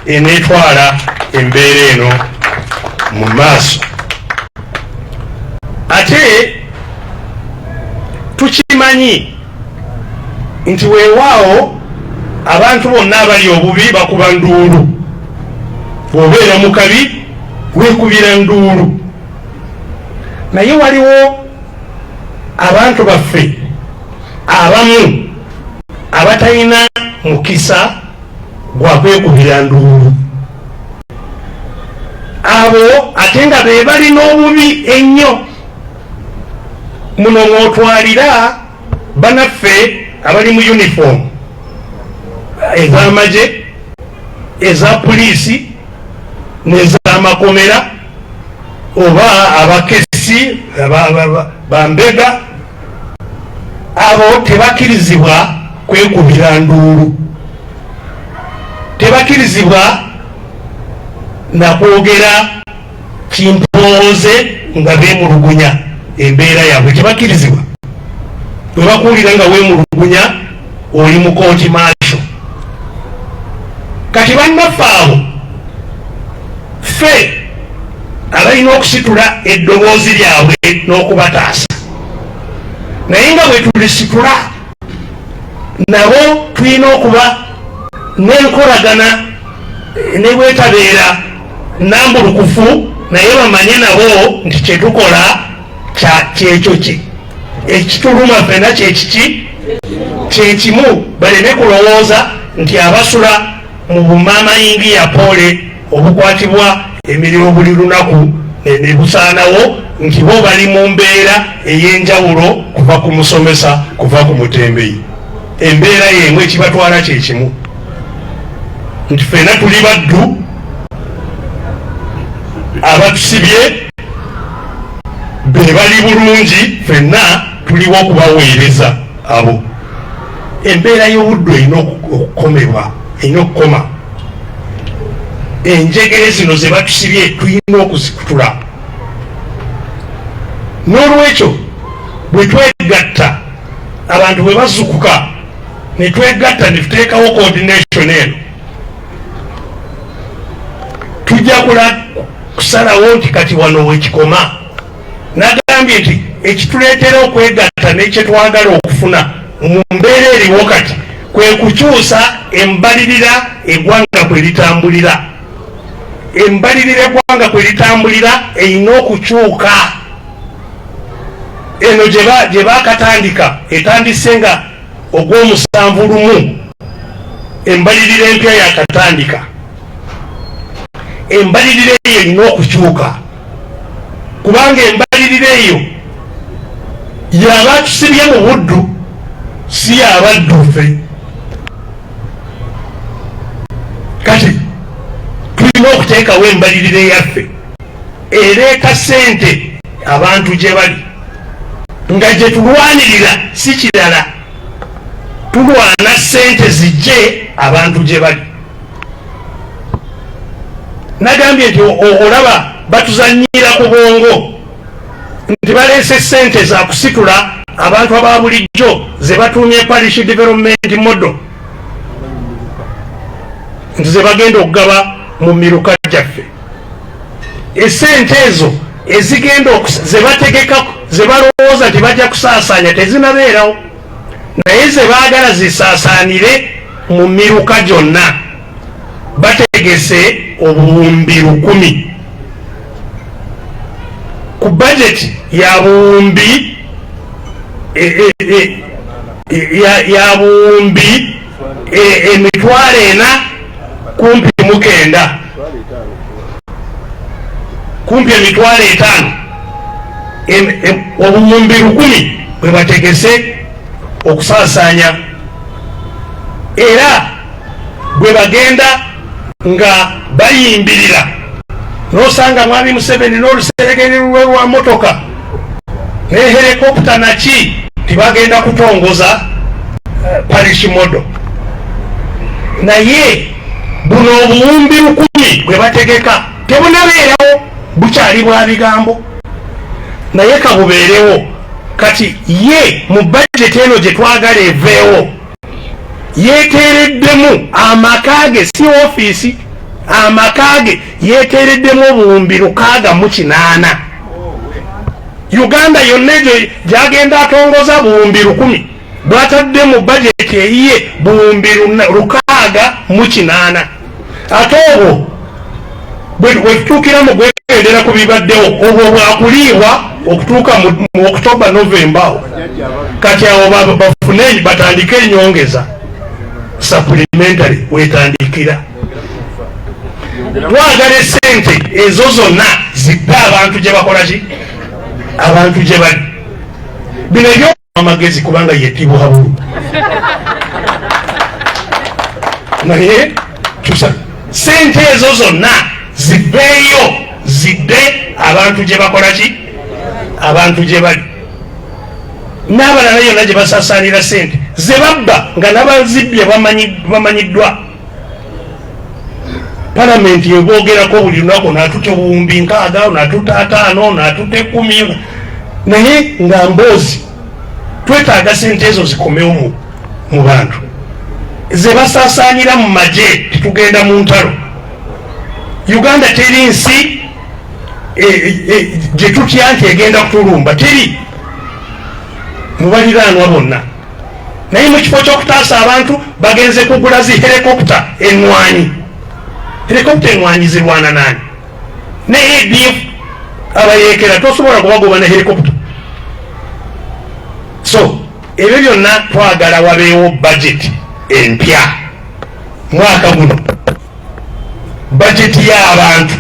enetwala embeera eno mu maaso. Ate tukimanyi nti weewaawo abantu bonna abali obubi bakuba nduulu, bw'obeera mu kabi weekubira nduulu. Naye waliwo abantu baffe abamu abatalina mukisa gwakwekubira nduulu. Abo ate nga be balina obubi ennyo. Muno mwotwalira banaffe abali mu uniform ez'amagye, eza poliisi n'ez'amakomera oba abakesi bambega. Abo tebakirizibwa kwekubira nduulu, tebakirizibwa nakwogera kimpooze nga beemulugunya embeera yaabwe, tebakirizibwa. Bwe bakuwulira nga weemulugunya oli mu kooti maasho. Kati bannaffe abo ffe abalina okusitula eddoboozi lyabwe n'okubataasa, naye nga bwe tulisitula nabo tulina okuba n'enkolagana ne bwetabeera nambulukufu, naye bamanye nabo nti kyetukola kyekyo ekituluma ffenna kyekiki kyekimu. Baleme kulowooza nti abasula mu bumamayingi ya poole obukwatibwa emirimu buli lunaku ne busaanawo nti bo bali mu mbeera ey'enjawulo kuva ku musomesa, kuva ku mutembeyi. Embeera y'emu ekibatwala kyekimu, nti ffenna tuli baddu abatusibye be bali bulungi, ffenna tuliwo okubaweereza abo. Embeera y'obuddu erina okukomebwa, erina okukoma. Enjegere zino ze batusibye tulina okuzikutula. N'olwekyo bwe twegatta, abantu bwe bazukuka ne twegatta ne tuteekawo coordination eno, tujja kusalawo nti kati wano wekikoma. Nagambye nti ekituleetera okwegatta n'ekyetwagala okufuna mu mbeera eriwo kati kwe kukyusa embalirira eggwanga kwe litambulira. Embalirira eggwanga kwe litambulira erina okukyuka. Eno gye baakatandika etandise nga ogw'omusanvu embalirira empya yakatandika. Embalirira eyo erina okukyuka, kubanga embalirira eyo y'abatusibye mu buddu, si y'abaddu ffe. Kati tulina okuteekawo embalirira eyaffe ereeta ssente abantu gye bali, nga gye tulwanirira si kirala, tulwana ssente zijje abantu gye bali. Nagambye nti olaba batuzannyira ku bwongo nti baleese ssente za kusitula abantu aba bulijjo ze batuumye parish development model, nti ze bagenda okugaba mu miruka gyaffe. Essente ezo ezigenda ze bategeka, ze balowooza nti bajja kusaasaanya tezinabeerawo, naye ze baagala zisaasaanire mu miruka gyonna bategese obuwumbi 1000 ku budget ya buwumbi ya buwumbi emitwalo 4 kumpi mu 9, kumpi emitwalo 5, obuwumbi 1000 bwe bategese okusaasaanya, era bwe bagenda nga bayimbirira nosanga mwami Museveni n'oluseregere lwe lwa motoka ne helikopta naki tibagenda kutongoza parish model, naye buno obuwumbi 1000 bwe bategeka tebunabeerawo, bukyali bwa bigambo, naye kabubeerewo. Kati ye mu budget eno gye twagala eveewo yeteereddemu amakage, si ofiisi, amakage yeteereddemu obuwumbi 608. Uganda yonna egyo gyagenda atongoza buwumbi 1000 bwatadde mu budget eyiye buwumbi 608. Ate obwo bwe tutuukira mu gwegendera ku bibaddewo, obwo bwakuliibwa okutuuka mu October November. Kati awo bafune batandike ennyongeza. supplementary wetandikira. Twagala sente ezo zonna zidde abantu gye bakola ki, abantu gye bali. Bino ebyo amagezi kubanga yetibwa habulu. Naye kyusa sente ezo zonna ziveeyo zidde abantu gye bakola ki, abantu gye bali. N'abalala yonna gye basaasaanira sente ze babba nga n'abazibbye bamanyiddwa. Palamenti eboogerako buli lunaku n'atuta obuwumbi 6, n'atuta 5, n'atuta 10, naye nga mboozi twetaaga sente ezo zikomewo mu bantu ze basaasaanira mu magye. Tetugenda mu ntalo. Uganda teri nsi gye tutya nti egenda kutulumba, teri mu baliraanwa bonna. Naye mu kifo ky'okutaasa abantu bagenze kugula zi helikopita ennwanyi. Helikopita ennwanyi zirwana nani? Ne ADF abayeekera tosobola kubagoba ne helikopita. So ebyo byonna twagala wabeewo budget empya mwaka guno, budget y'abantu.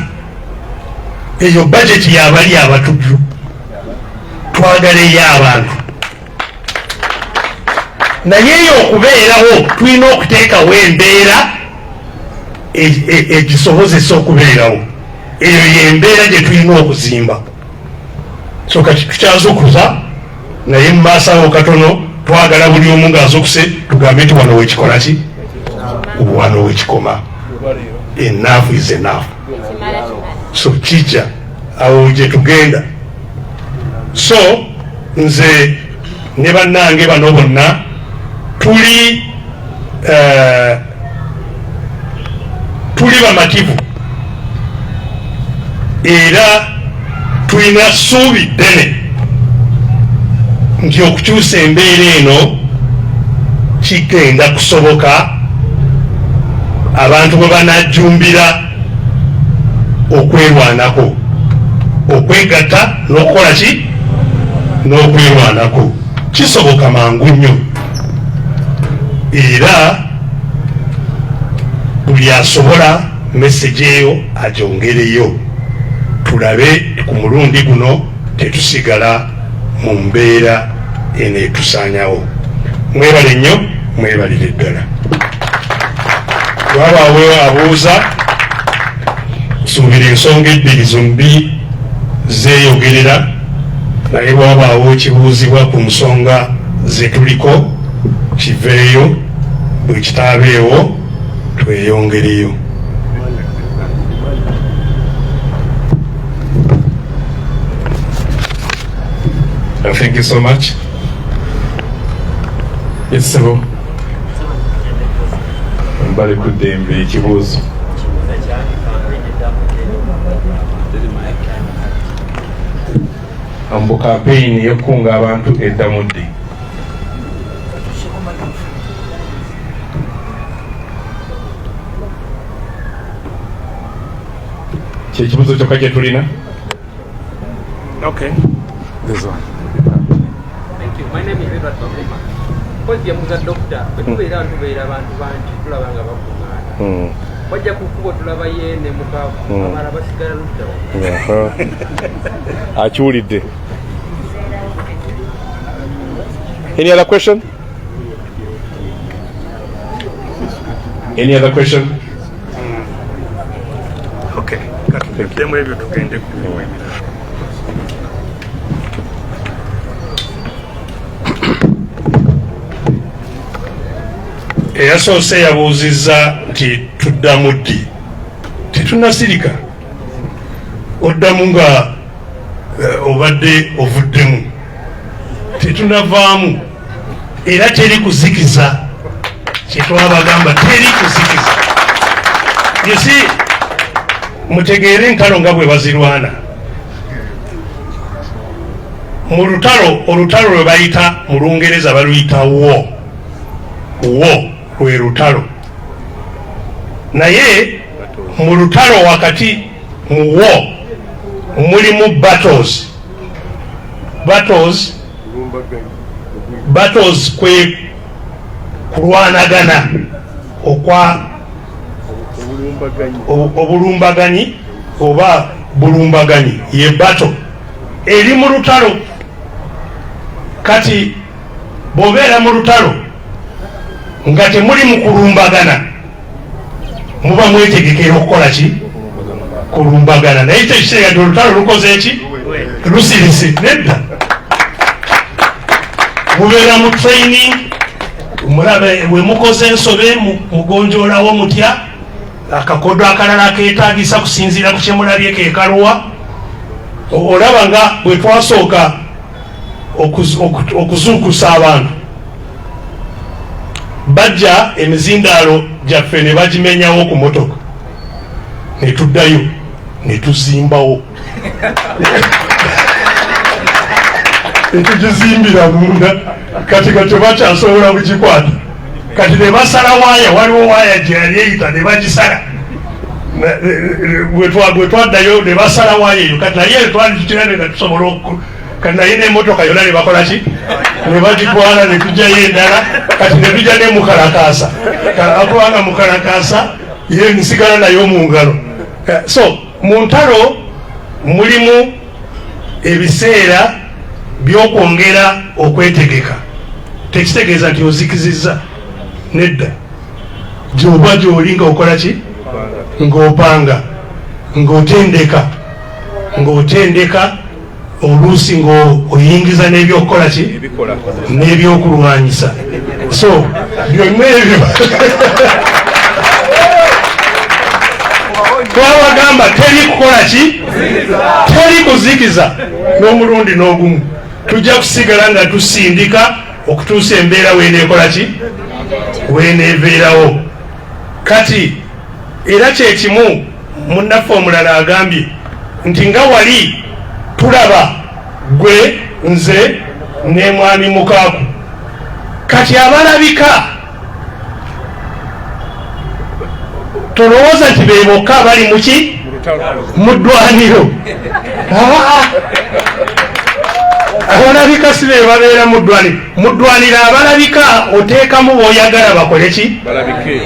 Eyo budget y'abali abatujju twagala ey'abantu. Naye eyo okubeerawo tulina okuteekawo embeera egisobozesa okubeerawo. Eyo y'embeera gye tulina okuzimba. So kati tukyazukuza naye mu maaso awo katono twagala buli omu ng'azukuse tugambe nti wano wekikola ki, wano wekikoma. Enough is enough. So KIZZA awo gye tugenda. So nze ne bannange bano bonna tuli bamativu era tulina ssuubi ddene nti okukyusa embeera eno kigenda kusoboka abantu bwe banajjumbira okwerwanako, okwegatta n'okukola ki, n'okwerwanako. Kisoboka mangu nnyo era buli asobola message eyo agyongereyo, tulabe ku mulundi guno tetusigala mu mbeera eneetusaanyawo. Mwebale nnyo, mwebalire ddala. Wabaawo abuuza, suubira ensonga ebbiri zombi zeeyogerera, naye wabaawo kibuuzibwa ku nsonga ze tuliko kiveeyo, bwe kitaabeewo tweyongereyo. Thank you so much. Yes, sir. Mbali kudembe ekibuuzo. Ambu campaign yokunga abantu eddamudde. Kyekibuuzo kyokka kye tulina? Okay. This one. Thank you. My name is Edward Bakuma. Kojja muza doctor, betubeera tubeera abantu bangi tulabanga bakuŋŋaana. Wajja ku kkubo tulaba yeene mukaafu, abala basigala luddawa. Akiwulidde. Any other question? Any other question? Okay. Katutemu ebyo tugende kubiwemera. Eyasoose yabuuzizza nti tuddamu ddi. Tetunnasirika. Oddamu nga obadde ovuddemu. Tetunnavaamu. Era teri kuzikiza. Kyetwabagamba teri kuzikiza. You see, mutegeere entalo nga bwe bazirwana. Mu olutalo lwe bayita mu Lungereza baluyita war. Lwe lutalo. Naye mu lutalo wakati mu war mulimu battles kwe kulwanagana okwa obulumbaganyi oba bulumbaganyi ye bato eri mu lutalo. Kati bw'obeera mu lutalo nga temuli mu kulumbagana muba mwetegekera okukola ki? Kulumbagana. Naye ekyo ekiseera nti olutalo lukoze eki? Lusirise. Nedda mubeera mu training, mulabe bwe mukoze ensobe mugonjoolawo mutya, akakodo akalala keetagisa kusinziira ku kyemulabye kekaluwa. Olaba nga bwe twasooka okuzuukusa abantu bajja emizindaalo gyaffe ne bagimenyawo ku motoka, ne tuddayo ne tuzimbawo etugizimbira munda. Kati bakyasobola kugikwata. Kati ne basala waaya, waliwo waaya gye yali eyita ne bagisala. Bwe twaddayo ne basala waaya eyo. Kati naye twali tukirane nga tusobola kati naye n'emmotoka yonna ne bakola ki? Ne bagitwala ne tujjayo endala. Kati ne tujja ne mukalakaasa, kubanga mukalakaasa ye nsigala nayo mu ngalo. So mu ntalo mulimu ebiseera by'okwongera okwetegeka. Tekitegeeza nti ozikizizza. Nedda, gy'oba gy'oli ng'okola ki? Ng'opanga, ng'otendeka oluusi ng'oyingiza n'ebyokukola ki? N'ebyokulwanyisa. So byonna ebyo twabagamba teri kukola ki? Teri kuzikiza n'omulundi n'ogumu. Tujja kusigala nga tusindika okutuusa embeera weeneekola ki? Weeneebeerawo. Kati era kyekimu munnaffe omulala agambye nti nga wali tulaba gwe nze ne mwami mukaaku, kati abalabika tolowooza nti be bokka abali muki? Mu ddwaniro. Abalabika si be babeera mu ddwaniro. Mu ddwaniro abalabika oteekamu b'oyagala bakole ki?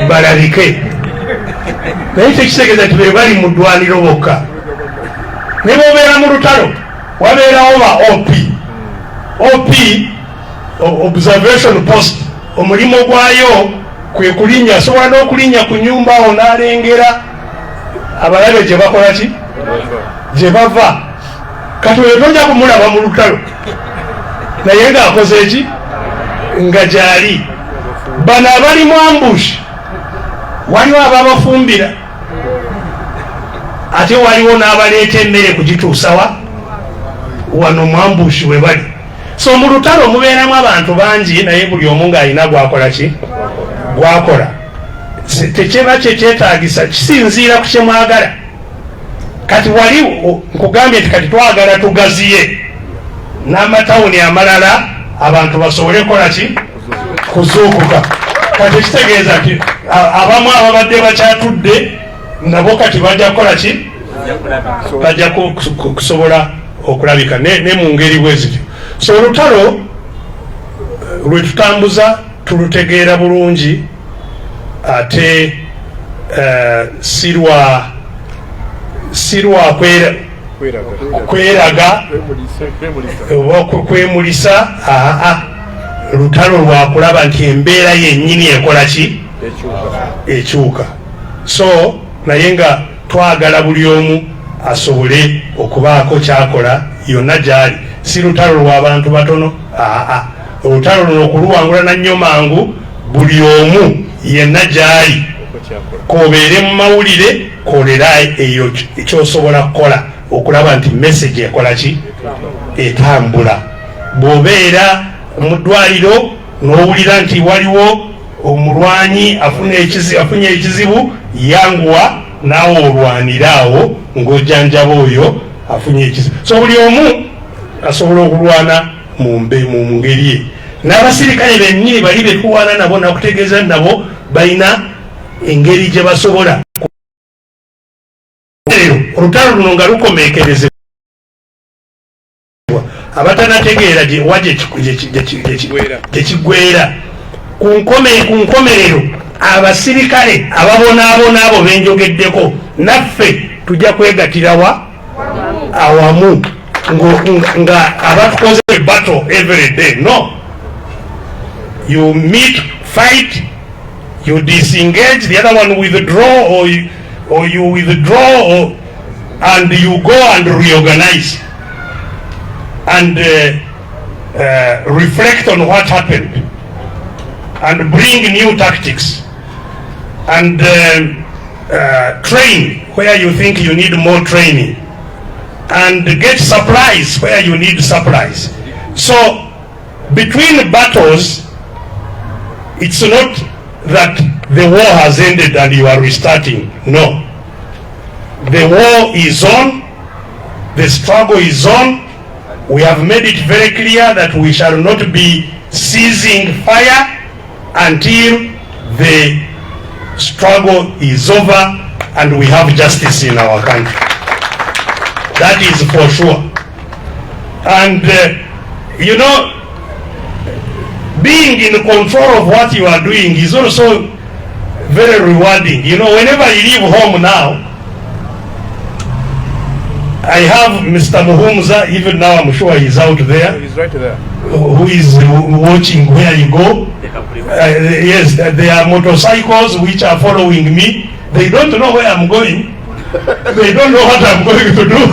Balabike. Naye tekitegeeza nti be bali mu ddwaniro bokka. Ne b'obeera mu lutalo wabeerawo ba OP, observation post. Omulimu gwayo kwe kulinnya, asobola n'okulinnya ku nnyumba awo n'alengera abalabe gye bakola ki? Gye bava. Kati oyo tojja kumulaba mu lutalo naye ng'akoze eki? Nga gyali. Bano abali mu ambush waliwo ababafumbira, ate waliwo n'abaleeta emmere kugituusawa wano mu ambush we bali. So mu lutalo mubeeramu abantu bangi naye buli omu ng'alina gwakola ki? Gwakola. Tekyeba kyekyetaagisa, kisinziira ku kyemwagala. Kati wali nkugambye nti kati twagala tugaziye n'amatawuni amalala abantu basobole kola ki? Kuzuukuka. Kati ekitegeeza nti abamu ababadde bakyatudde nabo kati bajja kukola ki? Bajja kusobola okulabika ne mu ngeri bwe zityo. So olutalo lwe tutambuza tulutegeera bulungi, ate sirwa kweraga oba kwemulisa. Lutalo lwakulaba nti embeera yennyini ekola ki? Ekyuka. So naye nga twagala buli omu asobole okubaako kyakola yonna gyali. Si lutalo lw'abantu batono. Olutalo luno okuluwangula nannyo mangu buli omu yenna gyali. Kobeere mu mawulire, kolera eyo ekyosobola kukola okulaba nti message ekola ki? Etambula. Bw'obeera mu ddwaliro n'owulira nti waliwo omulwanyi afunye ekizibu, yanguwa naawe olwanira awo ng'ojjanjaba oyo afunye ekizibu. So buli omu asobola okulwana mu ngeri ye. N'abasirikale bennyini bali be tuwaana nabo nakutegeeza nabo balina engeri gye basobola. Olutalo luno nga lukomeekerezebwa, abatanategeera gye kiggweera, kunkomerero abasirikale ababonaabona abo benjogeddeko naffe tujja kwegatirawa awamu nga abatukoze battle every day. No, you meet, fight, you disengage, the other one withdraw, or you withdraw, and you go and reorganize and reflect on what happened and bring new tactics and train where you think you need more training and get supplies where you need supplies. So between battles, it's not that the war has ended and you are restarting. No, the war is on, the struggle is on. We have made it very clear that we shall not be ceasing fire until the struggle is over and we have justice in our country. That is for sure. And you know, being in control of what you are doing is also very rewarding. You know, whenever you leave home now, I have Mr. Muhumza, even now I'm sure he's out there. He's right there. Who is watching where you go. Yes, there are motorcycles which are following me. They don't know where I'm going. They don't know what I'm going to do.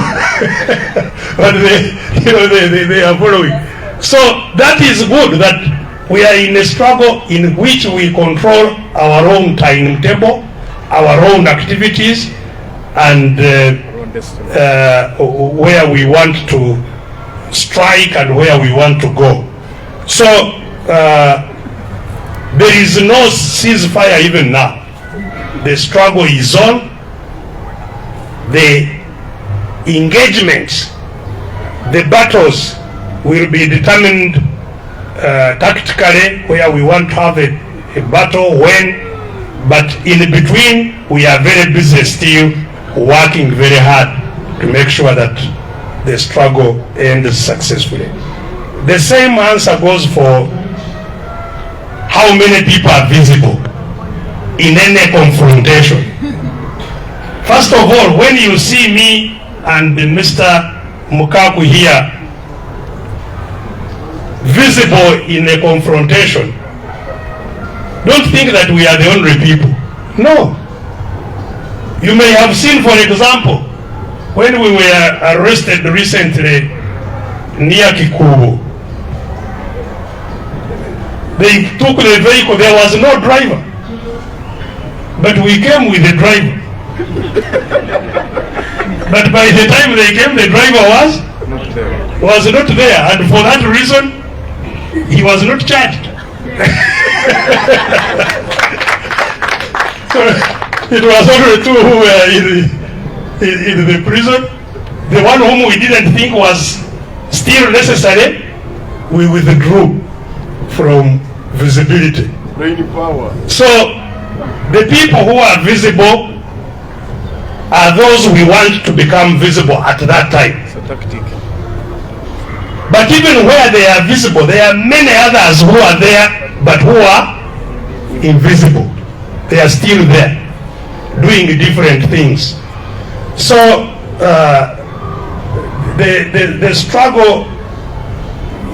But they are following. So that is good that we are in a struggle in which we control our own timetable, our own activities, and where we want to strike and where we want to go. So there is no ceasefire even now. The struggle is on. The engagements, the battles will be determined tactically where we want to have a battle, when, but in between we are very busy still working very hard to make sure that the struggle ends successfully. The same answer goes for how many people are visible in any confrontation. First of all, when you see me and Mr. Mukaku here visible in a confrontation, don't think that we are the only people. No. You may have seen, for example, when we were arrested recently near Kikubu, they took the vehicle, there was no driver, but we came with the driver. But by the time they came, the driver was not there, and for that reason he was not charged. So it was only two who were in the prison. The one whom we didn't think was still necessary, we withdrew from visibility. So the people who are visible are those we want to become visible at that time. It's a tactic. But even where they are visible, there are many others who are there but who are invisible. They are still there doing different things. So the struggle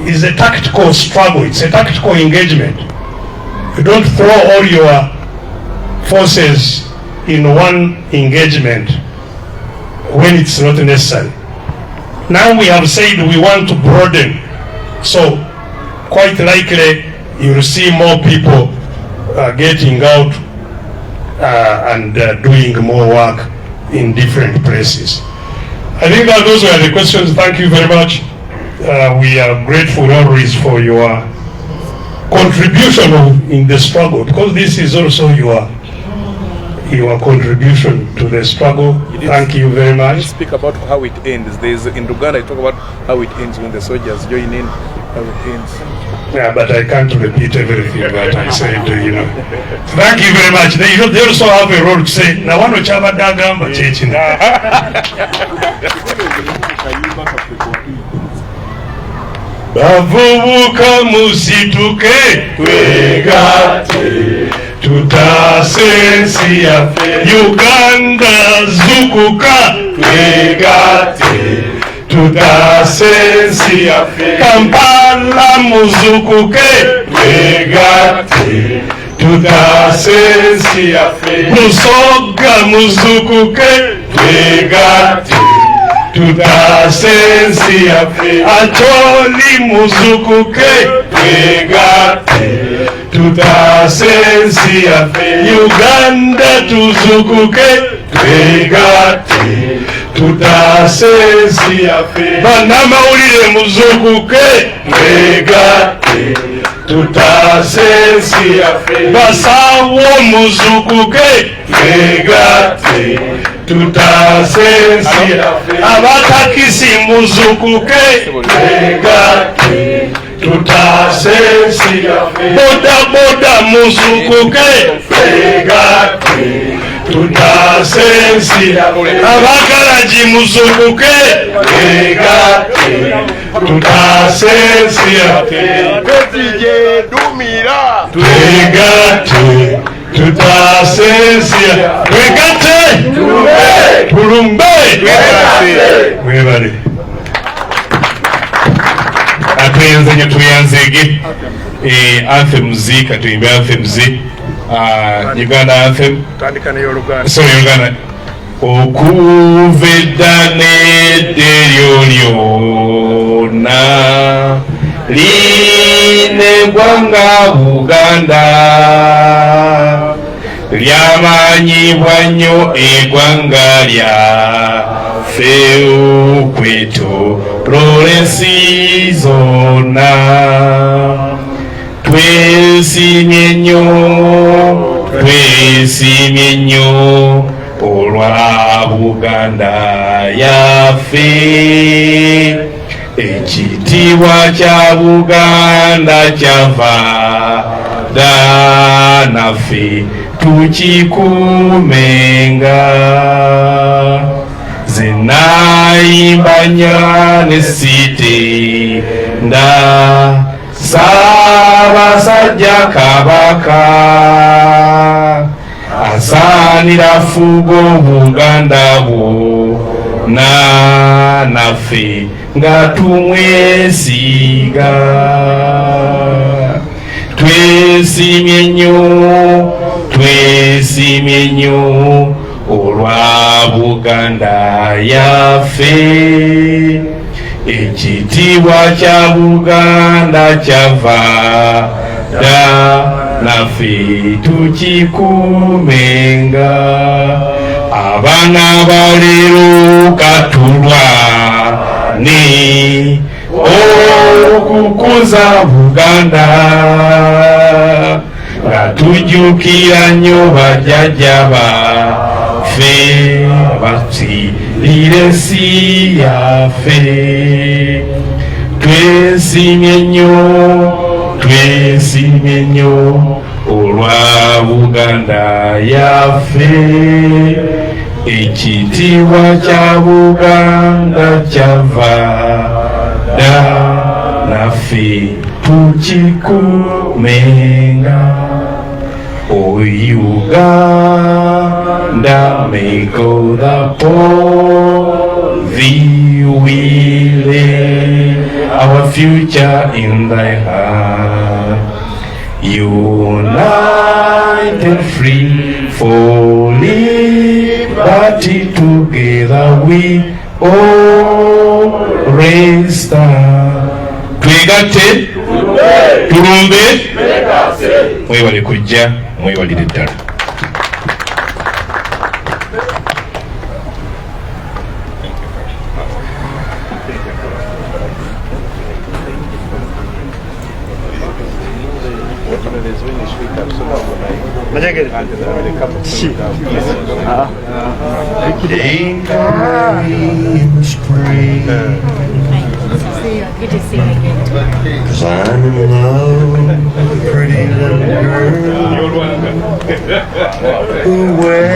is a tactical struggle. It's a tactical engagement. You don't throw all your forces in one engagement when it's not necessary. Now we have said we want to broaden, so quite likely you'll see more people getting out and doing more work in different places. I think that those were the questions. Thank you very much. We are grateful always for your contribution in the struggle, because this is also your contribution to the struggle. Thank you very much. Speak about how it ends. There is in Uganda, I talk about how it ends when the soldiers join in, how it ends. Yeah, but I can't repeat everything that I said, you know. Thank you very much. They also have a role to say, na wano chabadda agamba kyekino. bavubuka musituke twegate tutase ensi yaffe Uganda zukuka twegate tutase ensi yaffe Kampala muzukuke twegate tutase ensi yaffe Musoga muzukuke twegate tutase ensi yaffe Acholi muzukuke twegate tutase ensi yaffe Uganda tuzukuke twegate tutase ensi yaffe Bannamawulire muzukuke twegate tutase ensi yaffe Basawo muzukuke twegate tutase ensi yaffe Abatakisi muzukuke twegate tutase ensi yaffe Boda boda muzukuke twegate tutase ensi yaffe Abagaraji muzukuke twegate tutase ensi yaffe Besigye dumira twegate tutase ensi yaffe twegate tulumbe mwebale atuyenze nyo tuyanzege anthems katuyimbe anthems Uganda anthem tandika ne Uganda sorry Uganda okuva edda n'edda lyonna lineggwanga Buganda lyamanyibwa nnyo eggwanga lyaffe okwetooloola ensi zonna twesimye nnyo olwa Buganda yaffe ekitiibwa kya Buganda kyava dda naffe tukikuumenga zenayimbanya ne sitenda Saabasajja Kabaka asaanira fugo Buganda bwonna naffe nga tumwesiga twesimye nnyo olwa Buganda yaffe ekitiibwa kya Buganda kyava dda naffe tukikuumenga abaana baleero katulwane okukuza Buganda nga tujjukira nnyo bajjajja baffe basilira ensi yaffe twesimye nnyo olwa Buganda yaffe ekitiibwa kya Buganda kyava dda naffe tukikuumenga O Uganda, make all the poor thee we lay our future in thy hand. United, free for liberty, together we all raise stand. Twegate, tulumbe, mwebale kujja, mwewalire ddala. Good to see you again. 'Cause I'm in love with a pretty little girl who wears